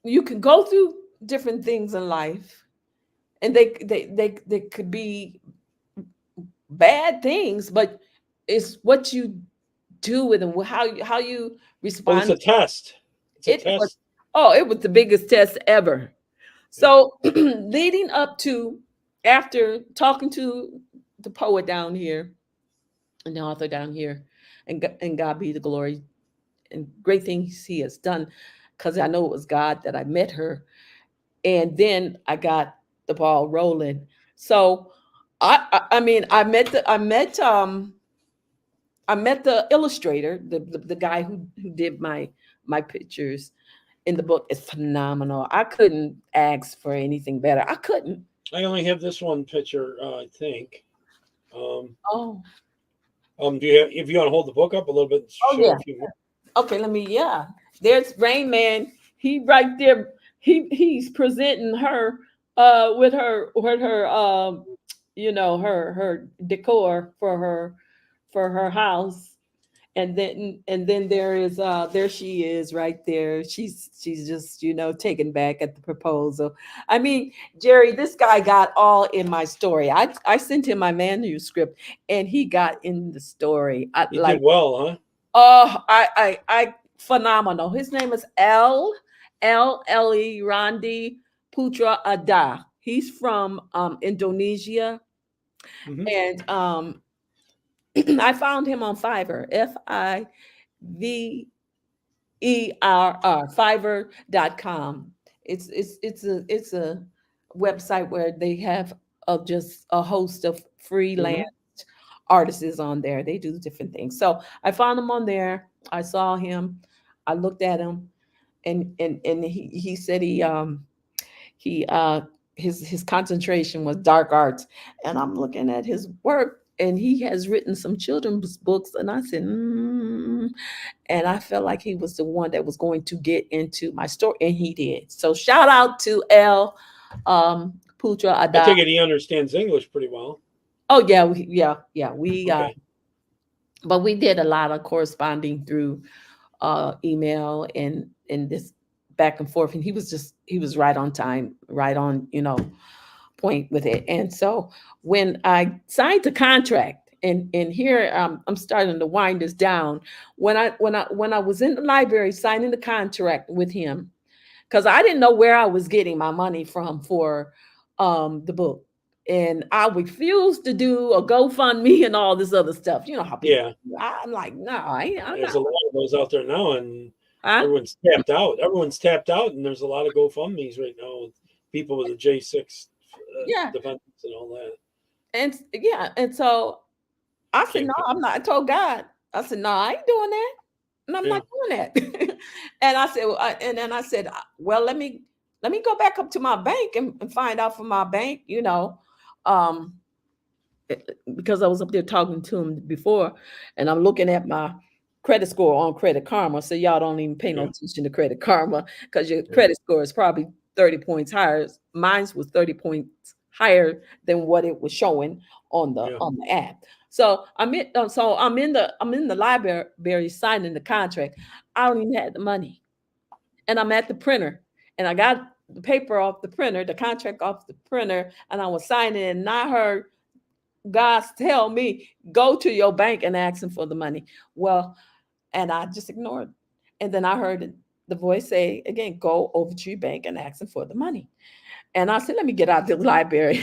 you can go through different things in life, and they could be bad things, but it's what you do with them, how you Well, it's respond. a test. It's a It was test. oh, it was the biggest test ever. Yeah. So leading up to after talking to the poet down here and the author down here, and God be the glory and great things He has done, because I know it was God that I met her, and then I got the ball rolling. So I mean I met the illustrator, the guy who did my pictures in the book. Is phenomenal. I couldn't ask for anything better. I couldn't. I only have this one picture, I think. Oh, Do you if you want to hold the book up a little bit, oh show yeah. a few more. Okay, let me. Yeah, there's Rain Man. He right there. He's presenting her with her her decor for her house. And then there she is right there. She's just taken back at the proposal. I mean, Jerry, this guy got all in my story. I sent him my manuscript and he got in the story. I You like, did well, huh? oh, I phenomenal. His name is L Randi Putra Ada. He's from Indonesia, Hmm. and I found him on Fiverr. Fiverr, Fiverr.com. It's a website where they have just a host of freelance Hmm. artists on there. They do different things. So I found him on there. I saw him. I looked at him, and he said he his concentration was dark arts, and I'm looking at his work. And he has written some children's books, and I said, and I felt like he was the one that was going to get into my story, and he did. So shout out to L. Putra I Ada. take it he understands English pretty well. Oh yeah, yeah. Okay. But we did a lot of corresponding through email and this back and forth, and he was right on time, right on point with it. And so when I signed the contract, and here I'm starting to wind this down. When I was in the library signing the contract with him, because I didn't know where I was getting my money from for the book. And I refused to do a GoFundMe and all this other stuff. You know how people. Yeah. I'm like, no, I'm There's not. a lot of those out there now, and Huh? everyone's tapped out. Everyone's tapped out, and there's a lot of GoFundMe's right now with people with a J6 Yeah, defense and all that. and yeah, and so I said, no, Can't. I'm not. I told God, I said, no, I ain't doing that, and I'm Yeah. not doing that. And I said, and then I said, well, let me go back up to my bank and find out from my bank, um, because I was up there talking to him before, and I'm looking at my credit score on Credit Karma. So y'all don't even pay no Yeah. attention to Credit Karma because your Yeah. credit score is probably 30 points higher. Mine was 30 points higher than what it was showing Yeah. on the app. So I'm in the library signing the contract. I don't even have the money, and I'm at the printer, and I got the paper off the printer, the contract off the printer, and I was signing it, and I heard God tell me, go to your bank and ask them for the money. Well, and I just ignored. And then I heard the voice say again, go over to your bank and ask them for the money. And I said, let me get out the library.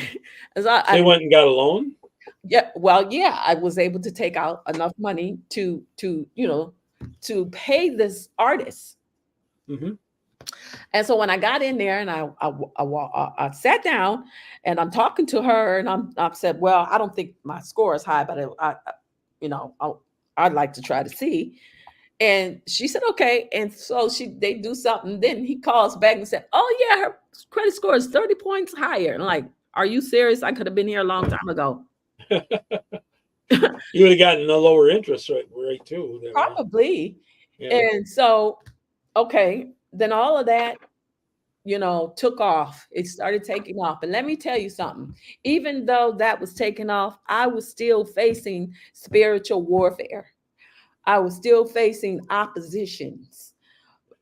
As So you went and got a loan. yeah, well, yeah, I was able to take out enough money to pay this artist. Hmm. And so when I got in there and I sat down and I'm talking to her and I said, well, I don't think my score is high, but I'd like to try to see. And she said, okay. And so they do something. Then he calls back and said, oh yeah, her credit score is 30 points higher. And I'm like, are you serious? I could have been here a long time ago. You would have gotten a lower interest rate too. That way. Probably. Yeah. And so, okay, then all of that took off. It started taking off. And let me tell you something. Even though that was taking off, I was still facing spiritual warfare. I was still facing oppositions.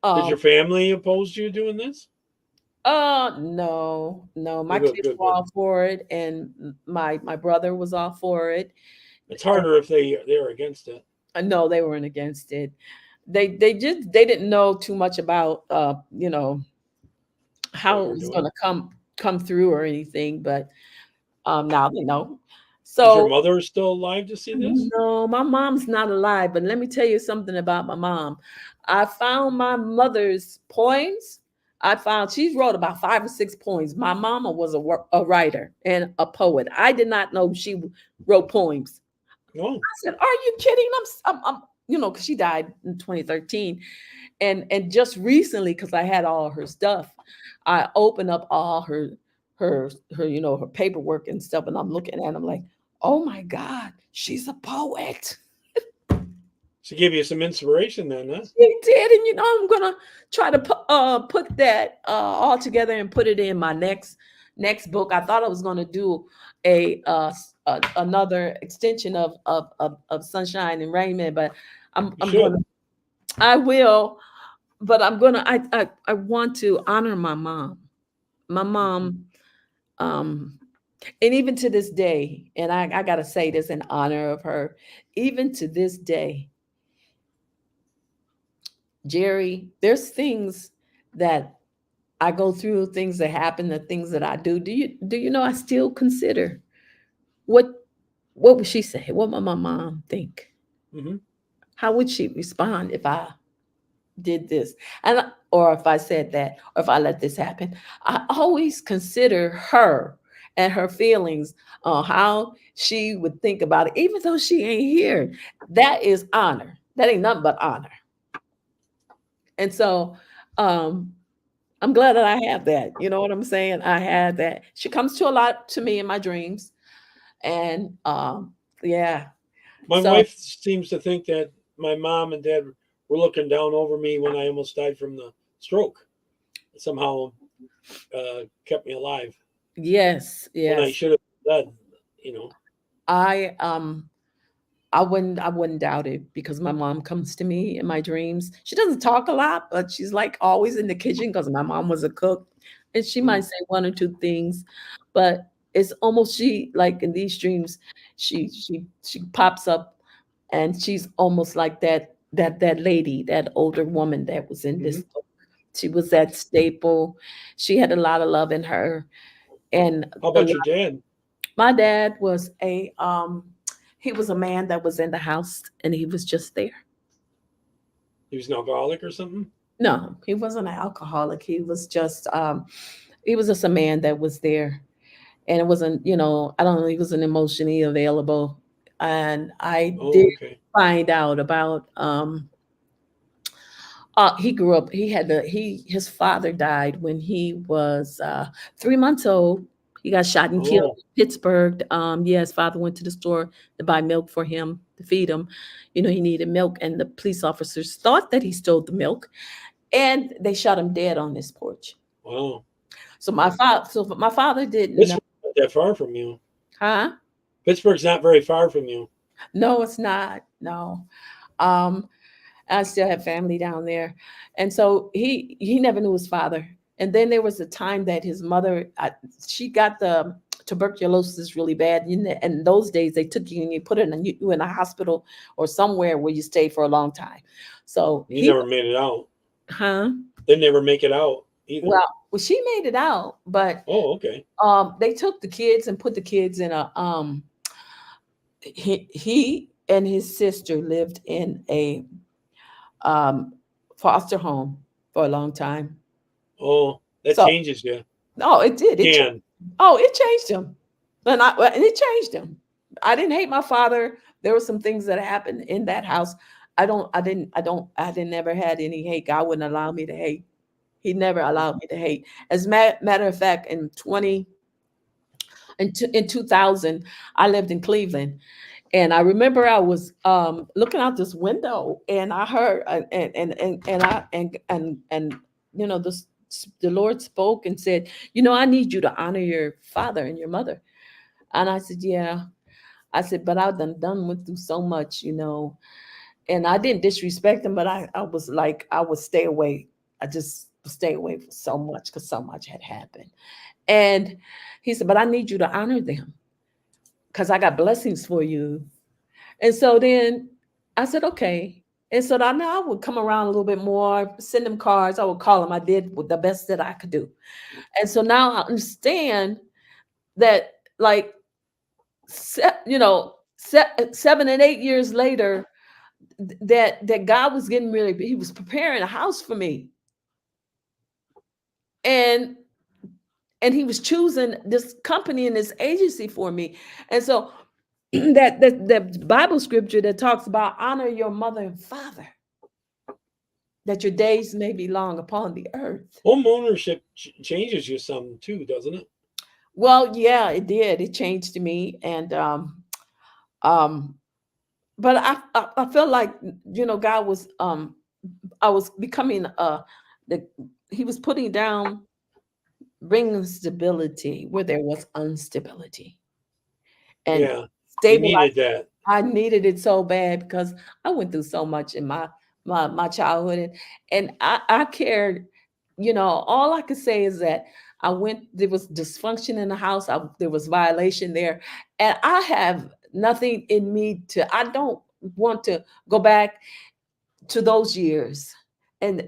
Did Um, your family oppose you doing this? no. Oh, My good, kids good, were good. all for it, and my brother was all for it. It's harder if they're against it. No, they weren't against it. They didn't know too much about What how it you're was going doing. to come through or anything, but Now they know. Is your So mother still alive to see this? no, my mom's not alive, but let me tell you something about my mom. I found my mother's poems. I found she wrote about 5 or 6 poems. My mama was a writer and a poet. I did not know she wrote poems. No. I said, "Are you kidding?" Because she died in 2013, and just recently, because I had all her stuff, I opened up all her paperwork and stuff, and I'm looking at it, I'm like, oh my God, she's a poet. She gave you some inspiration then, huh? She did, and I'm gonna try to put that all together and put it in my next book. I thought I was gonna do another extension of Sunshine and Rainman, but I'm You I'm should. gonna I will, but I want to honor my mom. My mom, um, and even to this day, and I gotta say this in honor of her, even to this day, Jerry, there's things that I go through, things that happen, the things that I do. Do you know I still consider what what would she say? What would my mom think? Hmm. How would she respond if I did this? Or if I said that, or if I let this happen? I always consider her and her feelings on how she would think about it, even though she ain't here. That is honor. That ain't nothing but honor. And so um I'm glad that I have that. You know what I'm saying? I had that. She comes to a lot to me in my dreams. And yeah. My So wife seems to think that my mom and dad were looking down over me when I almost died from the stroke. Somehow kept me alive yes, when I yes. should have been dead. You know. I um I wouldn't doubt it because my mom comes to me in my dreams. She doesn't talk a lot, but she's like always in the kitchen because my mom was a cook. And she might Mm. say one or two things, but it's almost she like in these dreams, she pops up and she's almost like that lady, that older woman that was in this Hmm. book. She was that staple. She had a lot of love in her. And How about your dad? my dad was he was a man that was in the house and he was just there. He was an alcoholic or something? No, he wasn't an alcoholic. He was just a man that was there. And it wasn't, I don't know, he wasn't emotionally available. And I Oh, did okay. find out about he grew up, his father died when he was 3 months old. He got shot and killed Oh, in Pittsburgh. Yeah, his father went to the store to buy milk for him to feed him. He needed milk, and the police officers thought that he stole the milk, and they shot him dead on this porch. wow. So my father didn't know. Pittsburgh's not that far from you. Huh? Pittsburgh's not very far from you. No, it's not. No. Um, I still have family down there. And so he never knew his father. And then there was a time that his mother, she got the tuberculosis really bad. And in those days, they took you and you put you in a hospital or somewhere where you stayed for a long time. So You never made it out. huh? They never make it out either. Well, she made it out, but Oh, okay. they took the kids and put the kids in a he and his sister lived in a um, foster home for a long time. Oh, that So, changes you. oh, it did. Can. It changed him, and it changed him. I didn't hate my father. There were some things that happened in that house. I didn't never had any hate. God wouldn't allow me to hate. He never allowed me to hate. As matter of fact, in 2000, I lived in Cleveland, and I remember I was looking out this window, and I heard and the Lord spoke and said, I need you to honor your father and your mother. And I said, yeah. I said, but I've done went through so much, and I didn't disrespect them, but I was like, I would stay away. I just would stay away from so much because so much had happened. And he said, but I need you to honor them because I got blessings for you. And so then I said, okay. And so now I would come around a little bit more, send them cards. I would call them. I did the best that I could do. And so now I understand that, like, 7 and 8 years later, that God was getting ready. He was preparing a house for me, and he was choosing this company and this agency for me. And so that Bible scripture that talks about honor your mother and father, that your days may be long upon the earth. Home ownership changes you some too, doesn't it? Well, yeah, it did. It changed me, and um, but I felt like, God was, I was becoming, the He was putting down, bringing stability where there was instability, and Yeah, you stabilize. needed that. I needed it so bad because I went through so much in my childhood, and I cared. All I could say is that there was dysfunction in the house. There was violation there, and I have nothing in me I don't want to go back to those years and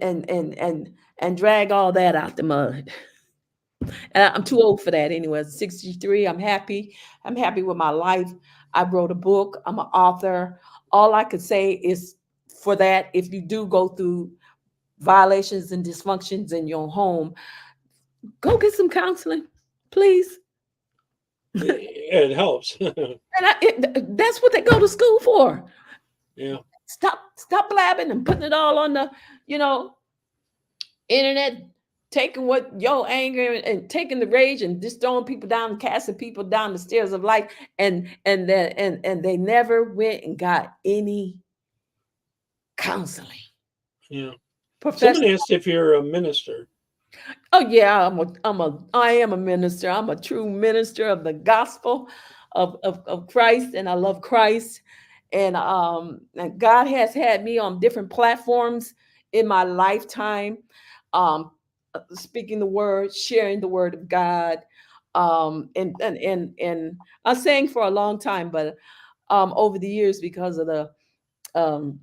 drag all that out the mud. And I'm too old for that anyway. 63. I'm happy. I'm happy with my life. I wrote a book. I'm an author. All I could say is, for that, if you do go through violations and dysfunctions in your home, go get some counseling, please. It helps. And that's what they go to school for. Yeah. Stop blabbing and putting it all on the, you know, internet, taking what your anger and taking the rage and just throwing people down and casting people down the stairs of life, and they never went and got any counseling. Yeah. Someone Professional. asked if you're a minister. Oh yeah, I am a minister. I'm a true minister of the gospel of Christ, and I love Christ. And God has had me on different platforms in my lifetime, um, speaking the word, sharing the word of God. And I sang for a long time, but over the years, because of the um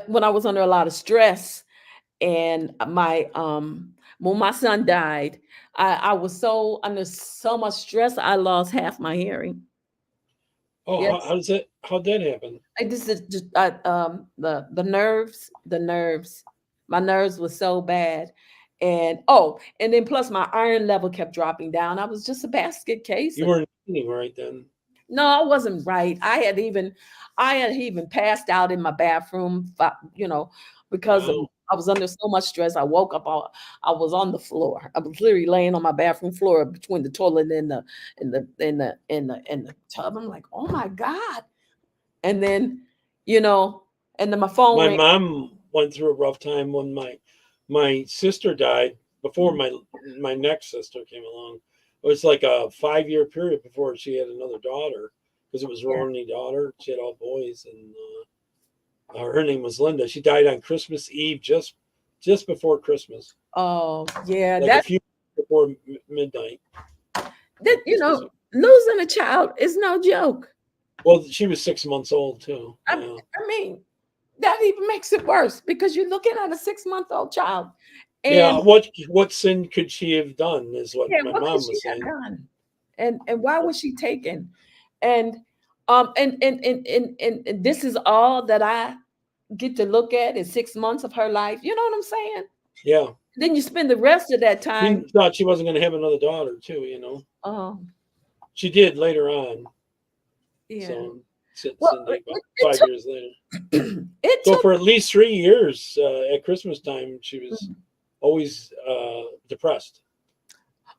when I was under a lot of stress, and when my son died, I was so under so much stress, I lost half my hearing. Oh, Yes. how'd that happen? This is just the nerves. My nerves were so bad, and then plus my iron level kept dropping down. I was just a basket case. You weren't eating right then. No, I wasn't right. I had even passed out in my bathroom, because Wow. I was under so much stress. I woke up. I was on the floor. I was literally laying on my bathroom floor between the toilet and the tub. I'm like, oh my God. And then, you know, and then my phone My rang. mom went through a rough time when my sister died before my next sister came along. It was like a 5 year period before she had another daughter because it was her Yeah. only daughter. She had all boys, and her name was Linda. She died on Christmas Eve, just before Christmas, Oh yeah, like a few before midnight. Christmas Eve. losing a child is no joke. Well, she was 6 months old too. I, Yeah, I mean, that even makes it worse because you're looking at a 6-month-old child. yeah. And What sin could she have done? Is what yeah, my what could mom she was have saying. done? And why was she taken? And and this is all that I get to look at in 6 months of her life. You know what I'm saying? Yeah, Then you spend the rest of that she time. thought she wasn't going to have another daughter too. Oh, She did later on. yeah. So Well, Cindy, about it 5 years later. it So took. for at least 3 years at Christmas time, she was always depressed.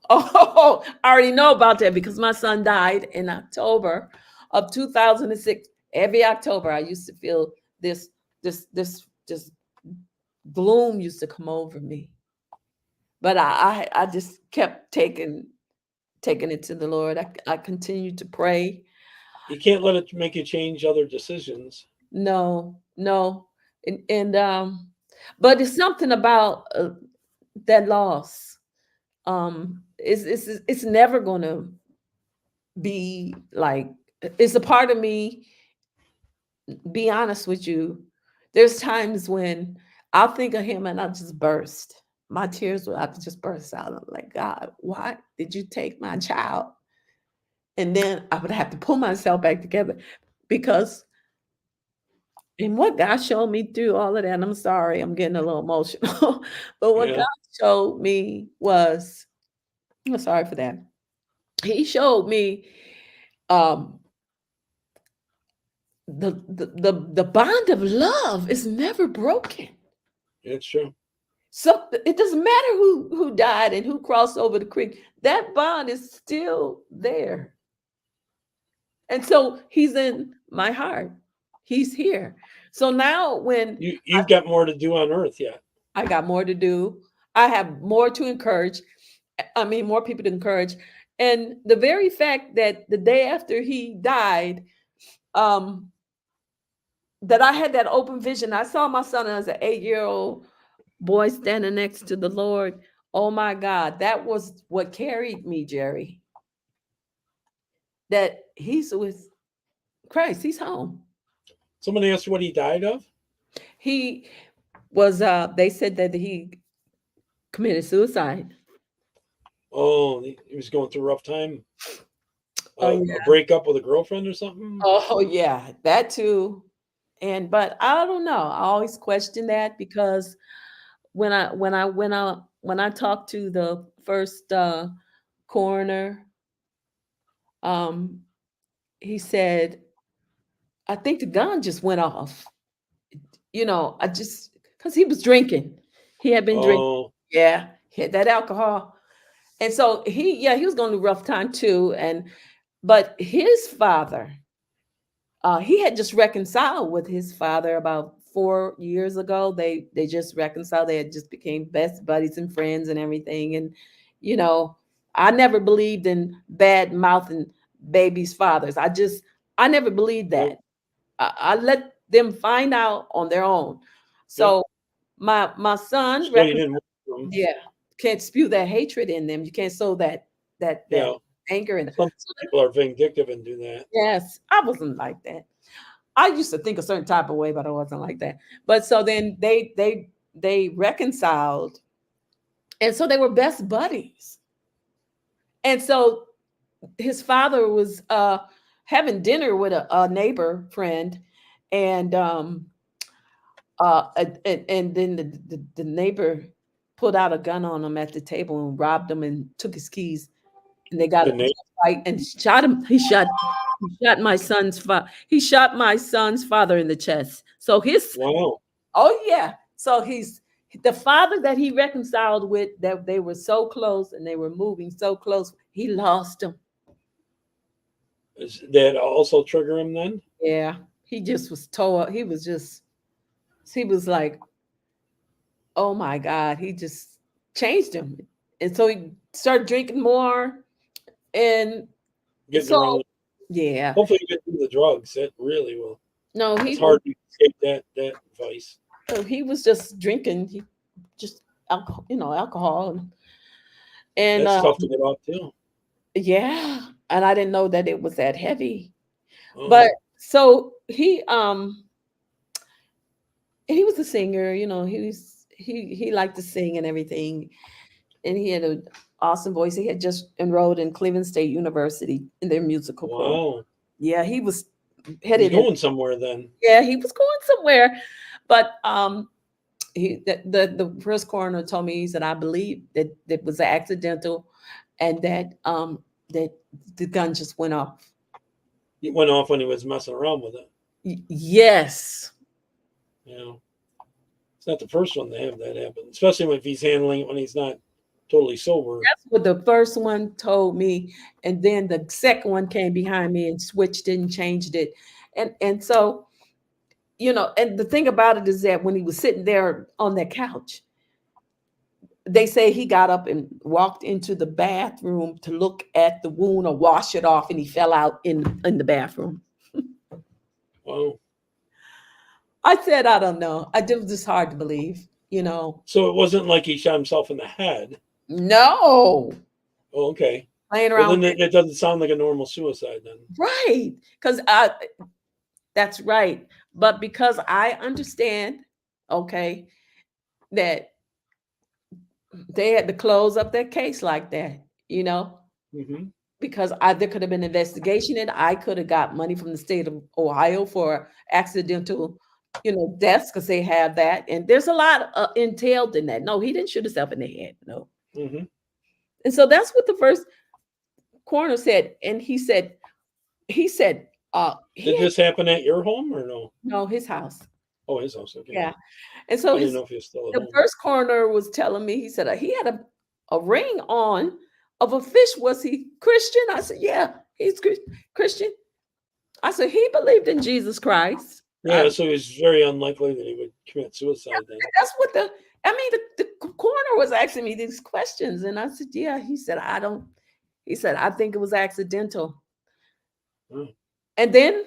Oh, I already know about that because my son died in October of 2006. Every October, I used to feel this gloom used to come over me. But I just kept taking it to the Lord. I continued to pray. You can't let it make you change other decisions. No, no, and but it's something about that loss. It's never gonna be like, it's a part of me. Be honest with you, there's times when I'll think of him and I just burst. My tears will have to just burst out. I'm like, God, why did you take my child? And then I would have to pull myself back together because and what God showed me through all of that, and I'm sorry, I'm getting a little emotional, but what Yeah. God showed me was, I'm sorry for that. He showed me um the bond of love is never broken. It's true. So it doesn't matter who died and who crossed over the creek. That bond is still there. And so he's in my heart. He's here. So now when You've got more to do on earth yet. I got more to do, I have more to encourage. I mean, more people to encourage. And the very fact that the day after he died, um, that I had that open vision. I saw my son as an 8-year-old boy standing next to the Lord. Oh my God, that was what carried me, Jerry. That he's with Christ, he's home. Somebody asked you what he died of? He was they said that he committed suicide. Oh, he was going through a rough time. Oh A yeah. breakup with a girlfriend or something? Oh yeah, that too. And but I don't know. I always question that because when I talked to the first coroner, um, he said, I think the gun just went off. You know, I just because he was drinking. He had been drinking. Oh, Yeah, he had that alcohol. And so he was going through a rough time too. And but his father, he had just reconciled with his father about 4 years ago. They just reconciled. They had just became best buddies and friends and everything. And you know, I never believed in bad mouthing babies' fathers. I never believed no. that. I let them find out on their own. Yep. So my son So you didn't want them. yeah, can't spew that hatred in them. You can't sow that Yeah. anger in them. Some So people are vindictive and do that. yes, I wasn't like that. I used to think a certain type of way, but I wasn't like that. But so then they reconciled, and so they were best buddies. And so his father was having dinner with a neighbor friend, and and then the neighbor pulled out a gun on him at the table and robbed him and took his keys, and they got The into name. a fight and shot him. He shot my son's father. He shot my son's father in the chest. So his Wow. oh yeah. So he's the father that he reconciled with, that they were so close and they were moving so close. He lost him. Is that also trigger him then? Yeah. He just was tore up. He was like, oh my God. He just changed him. And so he started drinking more. And Getting so around. yeah. Hopefully you get through the drugs. That really will. No, It's hard to escape that vice. he was just drinking. He just alcohol, alcohol and That's tough to get off too. yeah, and I didn't know that it was that heavy. But Oh, so he was a singer, he liked to sing and everything, and he had an awesome voice. He had just enrolled in Cleveland State University in their musical program. wow. Yeah, he was He's headed in. going somewhere then. Yeah, he was going somewhere, but the first coroner told me, he said, I believe that it was accidental, and that the gun just went off. He went off when he was messing around with it. Yes. You know, it's not the first one to have that happen, especially if he's handling it when he's not totally sober. That's what the first one told me. And then the second one came behind me and switched it and changed it. And so, and the thing about it is that when he was sitting there on that couch, they say he got up and walked into the bathroom to look at the wound or wash it off, and he fell out in the bathroom. Wow. I said, I don't know. It was just hard to believe. So it wasn't like he shot himself in the head. No. Oh, okay. Playing Well, around then with it doesn't sound like a normal suicide then. right. Because that's right. But because I understand, okay, that they had to close up their case like that. Hmm. because there could have been investigation, and I could have got money from the state of Ohio for accidental, deaths, because they have that, and there's a lot entailed in that. No, he didn't shoot himself in the head. No. Mm-hmm. And so that's what the first coroner said, and he said, Did this happen at your home or no? no, his house. Oh, his house. Okay. Yeah. And so I didn't know if he was still at the home. first coroner was telling me, he said he had a ring on of a fish. Was he Christian? I said, yeah, he's Christian. I said, he believed in Jesus Christ. Yeah, so it's very unlikely that he would commit suicide then. That's what the coroner was asking me these questions. And I said, yeah. He said, I think it was accidental. Oh. And then,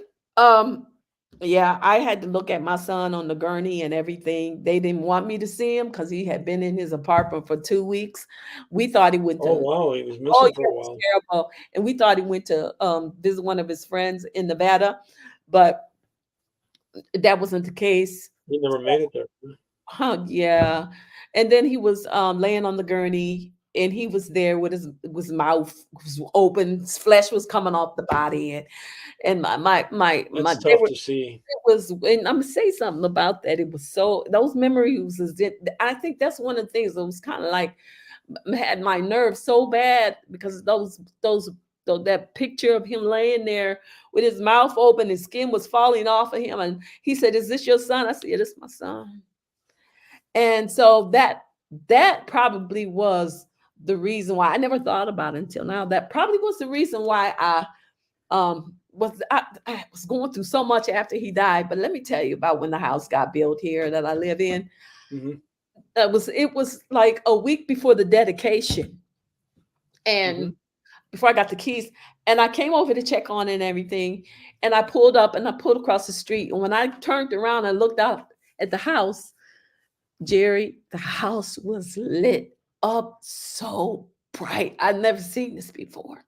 yeah, I had to look at my son on the gurney and everything. They didn't want me to see him because he had been in his apartment for 2 weeks. We thought he went to. Oh wow, he was missing for a while. Terrible. And we thought he went to visit one of his friends in Nevada, but that wasn't the case. He never made it there. Yeah. And then he was laying on the gurney, and he was there with his mouth was open, his flesh was coming off the body, and my That's tough to see. It was, and I'm gonna say something about that. It was so, those memories I think that's one of the things that was kind of like had my nerves so bad, because that picture of him laying there with his mouth open, his skin was falling off of him, and he said, "Is this your son?" I said, "Yeah, this is my son." And so that probably was the reason why I never thought about it until now. That probably was the reason why I was going through so much after he died. But let me tell you about when the house got built here that I live in. Mm-hmm. It was like a week before the dedication, and before I got the keys, and I came over to check on it and everything, and I pulled up and I pulled across the street, and when I turned around and looked out at the house, Jerry, the house was lit up so bright. I'd never seen this before.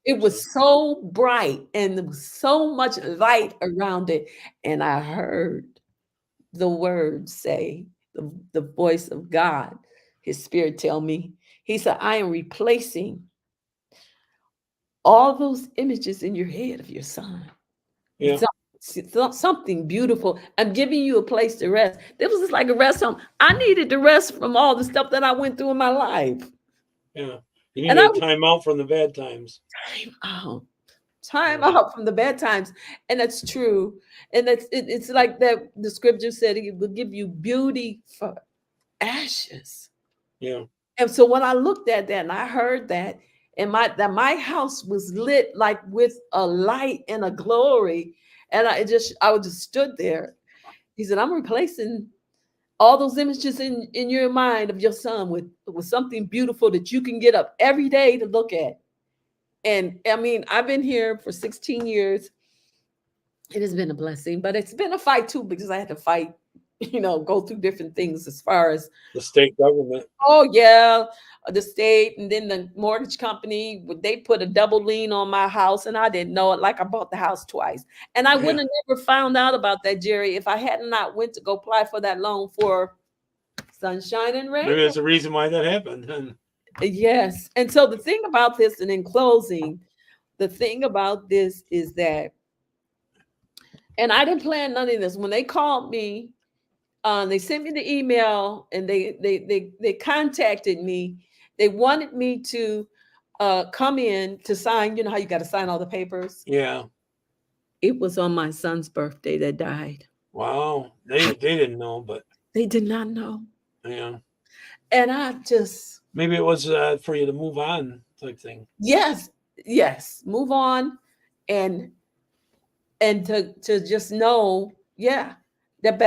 It was so bright, and there was so much light around it. And I heard the words say, the voice of God, his spirit tell me, he said, "I am replacing all those images in your head of your son." Yeah. Something beautiful. I'm giving you a place to rest. This was just like a rest home. I needed to rest from all the stuff that I went through in my life. Yeah. You need a time out from the bad times. Time out from the bad times. And that's true. And it's like that the scripture said it will give you beauty for ashes. Yeah. And so when I looked at that and I heard that, and my house was lit like with a light and a glory. And I just stood there. He said, "I'm replacing all those images in your mind of your son with something beautiful that you can get up every day to look at." And I mean, I've been here for 16 years. It has been a blessing, but it's been a fight too, because I had to fight, go through different things as far as the state government. Oh yeah, the state, and then the mortgage company. They put a double lien on my house, and I didn't know it. Like, I bought the house twice, and I wouldn't have never found out about that, Jerry, if I had not went to go apply for that loan for sunshine and rain. Maybe there's a reason why that happened. Yes, and so the thing about this, and in closing, the thing about this is that, and I didn't plan none of this. When they called me, they sent me the email, and they contacted me. They wanted me to come in to sign. You know how you got to sign all the papers? Yeah. It was on my son's birthday that died. Wow. They didn't know, but they did not know. Yeah. And I just, maybe it was for you to move on type thing. Yes. Move on, and to just know, that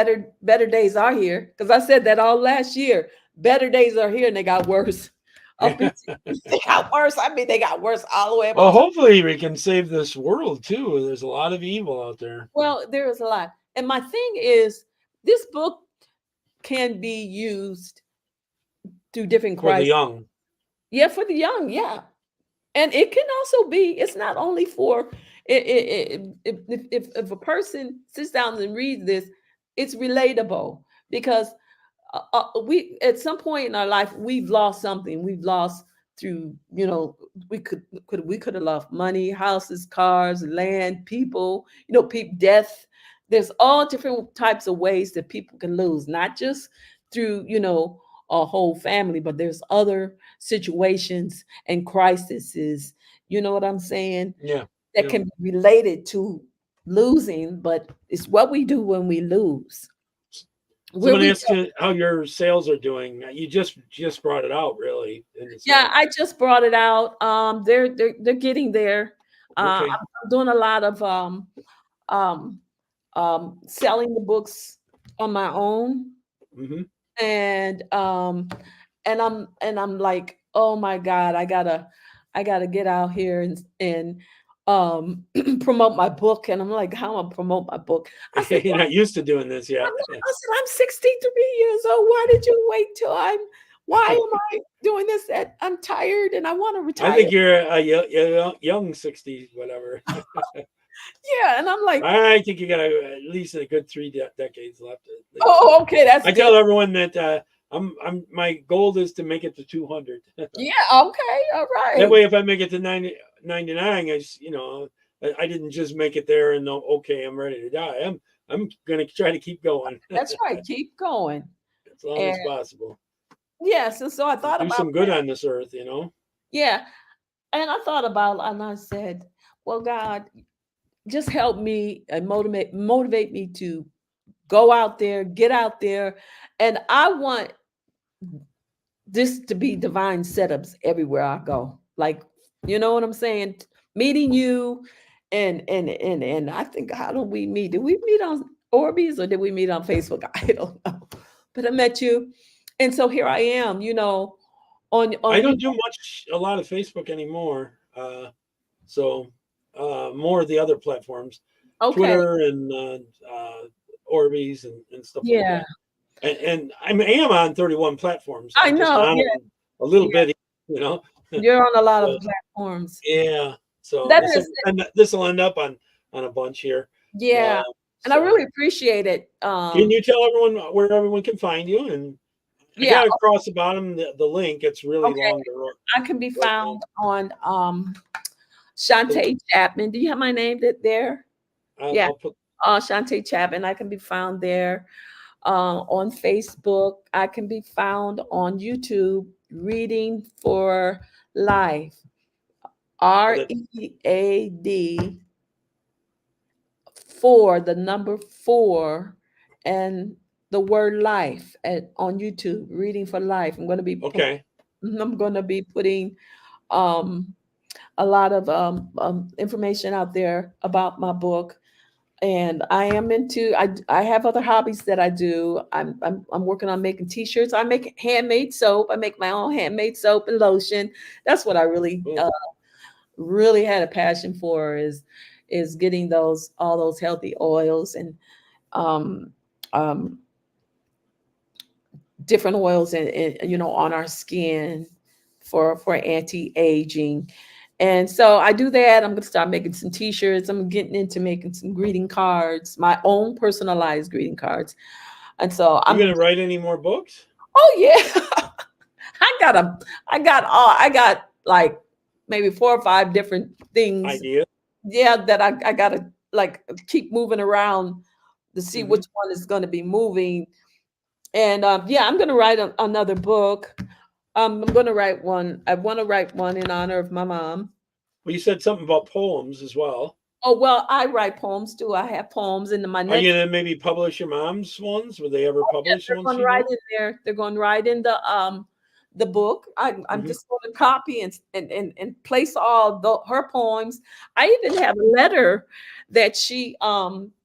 better days are here. Because I said that all last year. Better days are here, and they got worse. They got worse. I mean, they got worse all the way. Well, hopefully we can save this world too. There's a lot of evil out there. Well, there is a lot. And my thing is, this book can be used through different crises. For the young. Yeah, for the young, yeah. And it can also be, it's not only for, if a person sits down and reads this, it's relatable, because we, at some point in our life, we've lost something. We've lost through, we could have lost money, houses, cars, land, people, death. There's all different types of ways that people can lose, not just through, a whole family, but there's other situations and crises, you know what I'm saying, Yeah. that Yeah. can be related to losing, but it's what we do when we lose. Where Someone we asked you how your sales are doing. You just brought it out, really, in the Yeah, sales. I just brought it out. They're getting there. Okay. I'm doing a lot of um, selling the books on my own, Hmm. and I'm like, oh my God, I gotta get out here and promote my book. And I'm like, how am I promote my book? I said, You're not used to doing this yet. I'm 63 years old. Why did you wait till why am I doing this? I'm tired and I want to I retire. think you're a young 60, whatever. Yeah. And I'm like, I think you got at least a good three decades left. At least. oh, okay, that's I good. tell everyone that my goal is to make it to 200. Yeah, okay, all That right. way, if I make it to 99, I didn't just make it there and know, okay, I'm ready to die. I'm gonna try to keep going That's right. Keep going. as long And as possible. yes, and so I thought Do about some good on this earth. yeah, and I thought about and I said, well, God, just help me and motivate me to go out there, get out there. And I want this to be divine setups everywhere I go. Like, you know what I'm saying? Meeting you and I think, how do we meet? Did we meet on Orbeez or did we meet on Facebook? I don't know. But I met you. And so here I am, I on you. don't do a lot of Facebook anymore. So more of the other platforms, Okay. Twitter and Orbeez and stuff like Yeah. that. And I am on 31 platforms. I I'm just know. on Yeah. them a little Yeah. bit, you know. You're on a lot of So, platforms. yeah. So That this is will this will end up on a bunch here. yeah. And I So really appreciate it. can you tell everyone where everyone can find you? And I Yeah. got across the bottom the link. It's really Okay. long to I can be write down. found on So Shantae Chapman. Do you have my name there? Yeah. I'll put. Shantae Chapman. I can be found there. On Facebook. I can be found on YouTube, Reading for Life. Oh, that, READ for the number four and the word life on YouTube, Reading for Life. okay. I'm going to be putting um, a lot of information out there about my book. And I am into. I have other hobbies that I do. I'm working on making T-shirts. I make handmade soap. I make my own handmade soap and lotion. That's what I Cool. really had a passion for is getting all those healthy oils and um, um, different oils and on our skin for anti-aging. And so I do that. I'm going to start making some T-shirts. I'm getting into making some greeting cards, my own personalized greeting cards. And so You gonna write any more books? oh yeah, I got like maybe 4 or 5 different things. Idea. Yeah, that I got to like keep moving around to see Hmm. which one is going to be moving. And yeah, I'm going to write another book. I'm going to write one. I want to write one in honor of my mom. Well, you said something about poems as well. Oh, well, I write poems too. I have poems in my Are you next. gonna maybe publish your mom's ones? Will they ever Yeah, publish the they're ones going she right wrote? in there. They're going right in the book. I'm Hmm. just going to copy and place all her poems. I even have a letter that she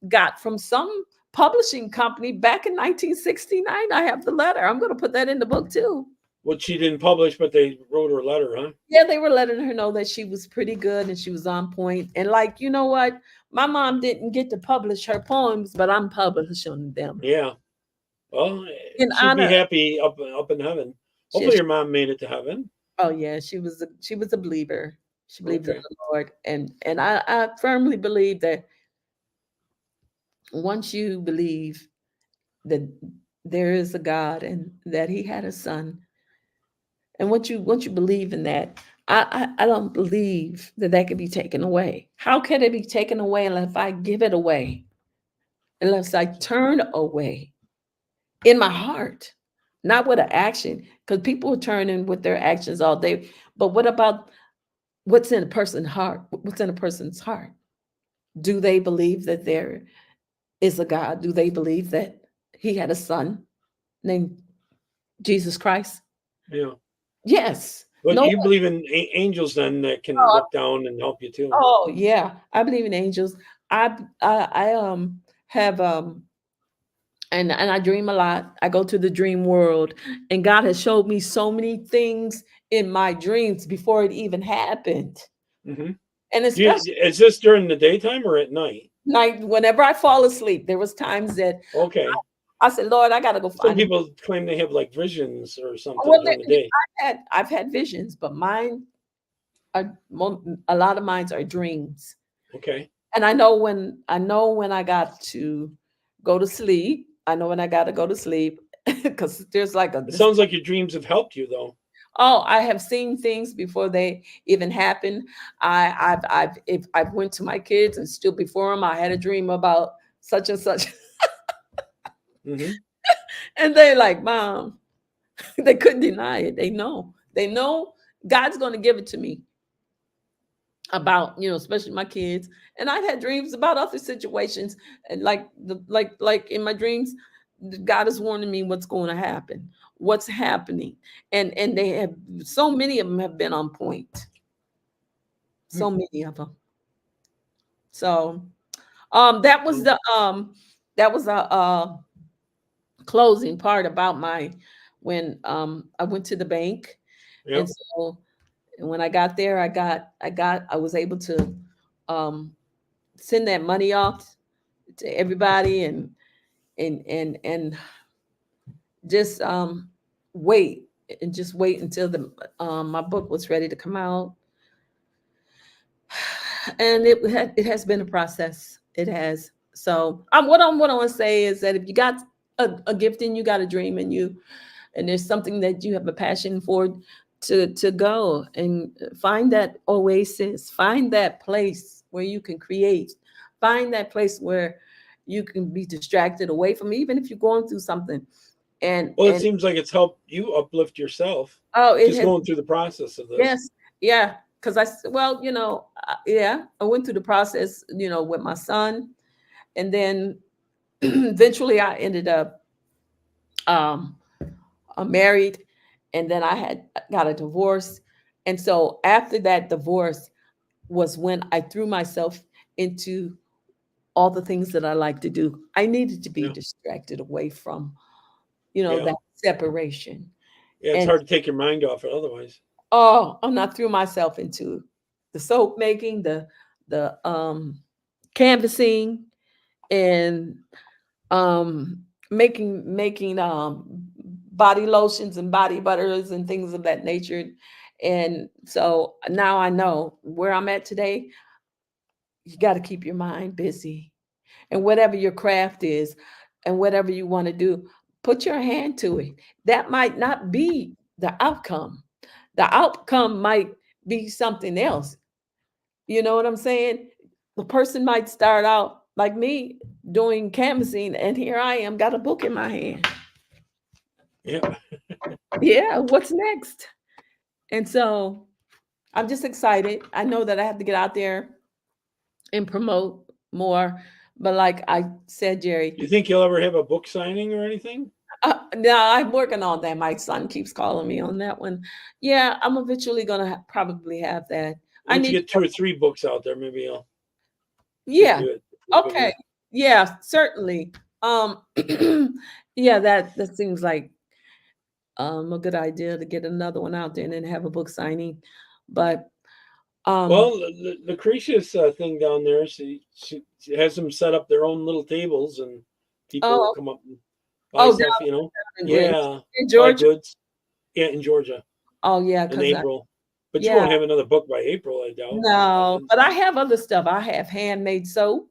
got from some publishing company back in 1969. I have the letter. I'm going to put that in the book too. What she didn't publish, but they wrote her a letter, huh? Yeah, they were letting her know that she was pretty good and she was on point. And like, you know what? My mom didn't get to publish her poems, but I'm publishing them Yeah. Well, in she'd be honor. happy up in heaven. She, Hopefully, your mom made it to heaven. oh yeah, she was a believer. She believed in Okay. the Lord, and I firmly believe that once you believe that there is a God and that He had a Son And once you believe in that, I don't believe that that can be taken away. How can it be taken away unless I give it away? Unless I turn away in my heart, not with an action, because people are turning with their actions all day. But what about what's in a person's heart? What's in a person's heart? Do they believe that there is a God? Do they believe that he had a son named Jesus Christ? Yeah. Yes. But No. you believe in angels then that can look down and help you too. Oh yeah, I believe in angels. I have and I dream a lot. I go to the dream world, and God has showed me so many things in my dreams before it even happened. Hmm. And especially Is this during the daytime or at night? night, whenever I fall asleep, there was times that Okay. I said, Lord, I gotta go Some find him. people claim they have like visions or something Well, during the day. I've had visions, but mine are a lot of mines are dreams. Okay. And I know when I got to go to sleep. I know when I got to go to sleep because there's like a It this. sounds like your dreams have helped you though. Oh, I have seen things before they even happen. I've if I went to my kids and still before them, I had a dream about such and such, Hmm. and they like, Mom, they couldn't deny it. They know God's going to give it to me about especially my kids. And I've had dreams about other situations, and like in my dreams, God is warning me what's going to happen, what's happening, and they have so many of them have been on point, so many of them. So that was the closing part about my when I went to the bank. And Yep. so and when I got there, I was able to um send that money off to everybody, and just wait and just wait until the my book was ready to come out. And it has been a process. It has. So what I want to say is that if you got a gift and you got a dream and there's something that you have a passion for, to go and find that oasis, find that place where you can create, find that place where you can be distracted away from, even if you're going through something. Well, it And seems like it's helped you uplift yourself oh, it just has. going through the process of this. Yes, yeah, because well, yeah, I went through the process, with my son, and then eventually I ended up um married, and then I had got a divorce. And so after that divorce was when I threw myself into all the things that I like to do. I needed to be Yeah. distracted away from, Yeah. that separation. Yeah. It's And hard to take your mind off it otherwise. oh, I'm not threw myself into the soap making, the canvassing, and making body lotions and body butters and things of that nature. And so now I know where I'm at today. You got to keep your mind busy, and whatever your craft is and whatever you want to do, put your hand to it. That might not be the outcome. The outcome might be something else. You know what I'm saying? The person might start out like me doing canvassing, and here I am, got a book in my hand. Yeah. Yeah, what's next? And so I'm just excited. I know that I have to get out there and promote more. But like I said, Jerry, You think you'll ever have a book signing or anything? no, I'm working on that. My son keeps calling me on that one. Yeah, I'm eventually gonna probably have that. I Once you need get 2 or 3 books out there, maybe you can Yeah. do it. Okay. Yeah, certainly. Yeah, that seems like a good idea to get another one out there and then have a book signing. But um Well, Lucretia's thing down there, she has them set up their own little tables, and people will oh come up and buy oh stuff. down Yeah, in buy Georgia. goods. Yeah, in Georgia Oh yeah, in because April. But you yeah, won't have another book by April, I doubt. I no, wouldn't but I think. have other stuff. I have handmade soap.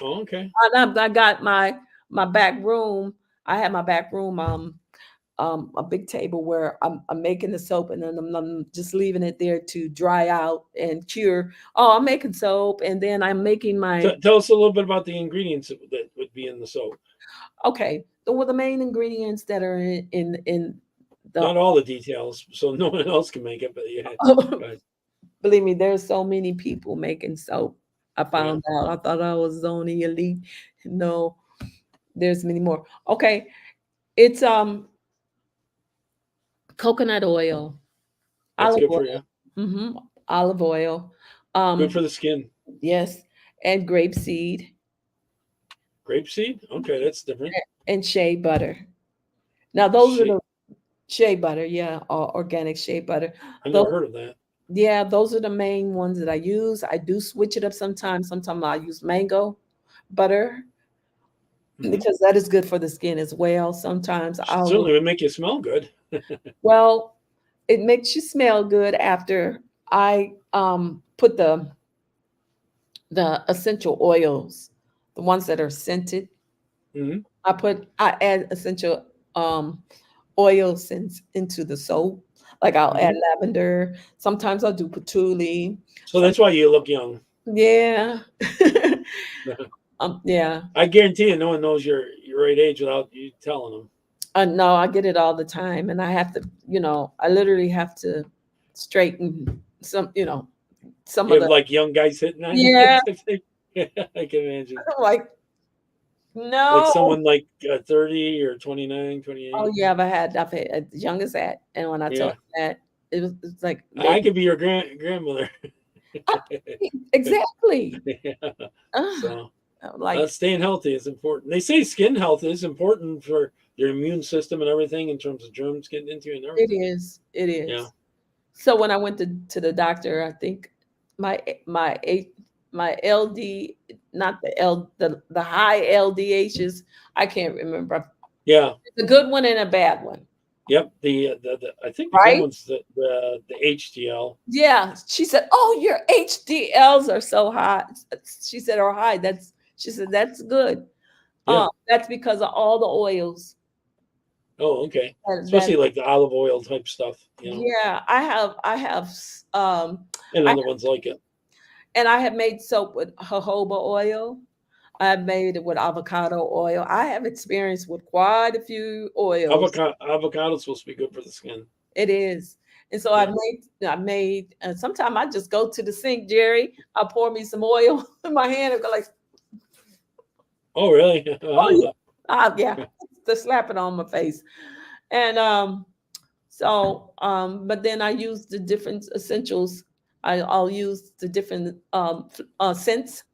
Oh, okay. I got my back room. I have my back room a big table where I'm making the soap, and then I'm just leaving it there to dry out and cure. Oh, I'm making soap, and then I'm making my Tell us a little bit about the ingredients that would be in the soap. okay. The main ingredients that are in the Not all the details, so no one else can make it. But yeah, but believe me, there's so many people making soap. I yeah, found out. I thought I was the only elite. No, there's many more. Okay, it's coconut oil, that's olive good for oil, you. hmm olive oil, Good um, for the skin. yes, and grapeseed Grapeseed. Okay, that's different. and shea butter. Now those are Shit, the shea butter, yeah, or organic shea butter. I never Those, heard of that. yeah, those are the main ones that I use. I do switch it up sometimes. Sometimes I use mango butter Hmm. because that is good for the skin as well. Sometimes I'll, Certainly would make you smell good. well, it makes you smell good after I put the essential oils, the ones that are scented. Hmm. I add essential um oils into the soap. Like I'll add Hmm. lavender. Sometimes I'll do patchouli. So Some that's why you look young. yeah. Yeah. I guarantee you, no one knows your right age without you telling them. No, I get it all the time, and I have to, I literally have to straighten some You of have the like young guys hitting on you. yeah. Type thing. I can imagine. Like Like no. someone like 30 or 29, Oh 28. yeah, I've had as young as that, and when I told Yeah. him that, it's like I maybe could be your grandmother. uh, exactly. Yeah. Uh, So like staying healthy is important. They say skin health is important for your immune system and everything in terms of germs getting into you and it everything. is, it Yeah. is. So when I went to the doctor, I think my my A- my LD, not the high LDHs, I can't remember. Yeah. The good one and a bad one, Yep. The I think the good right? one's the HDL. Yeah. She said, "Oh, your HDLs are so high." She said, "Or high." She said that's good. Yeah. That's because of all the oils Oh, okay. that Especially like the olive oil type stuff. yeah, I have And I other ones like it. and I have made soap with jojoba oil. I've made it with avocado oil. I have experience with quite a few oils. Avocado's supposed to be good for the skin. It is. And so Yeah. and sometimes I just go to the sink, Jerry. I pour me some oil in my hand and go like, Oh, really? oh yeah, Oh, yeah, to slap it on my face. And but then I use the different essentials. I'll use the different scents.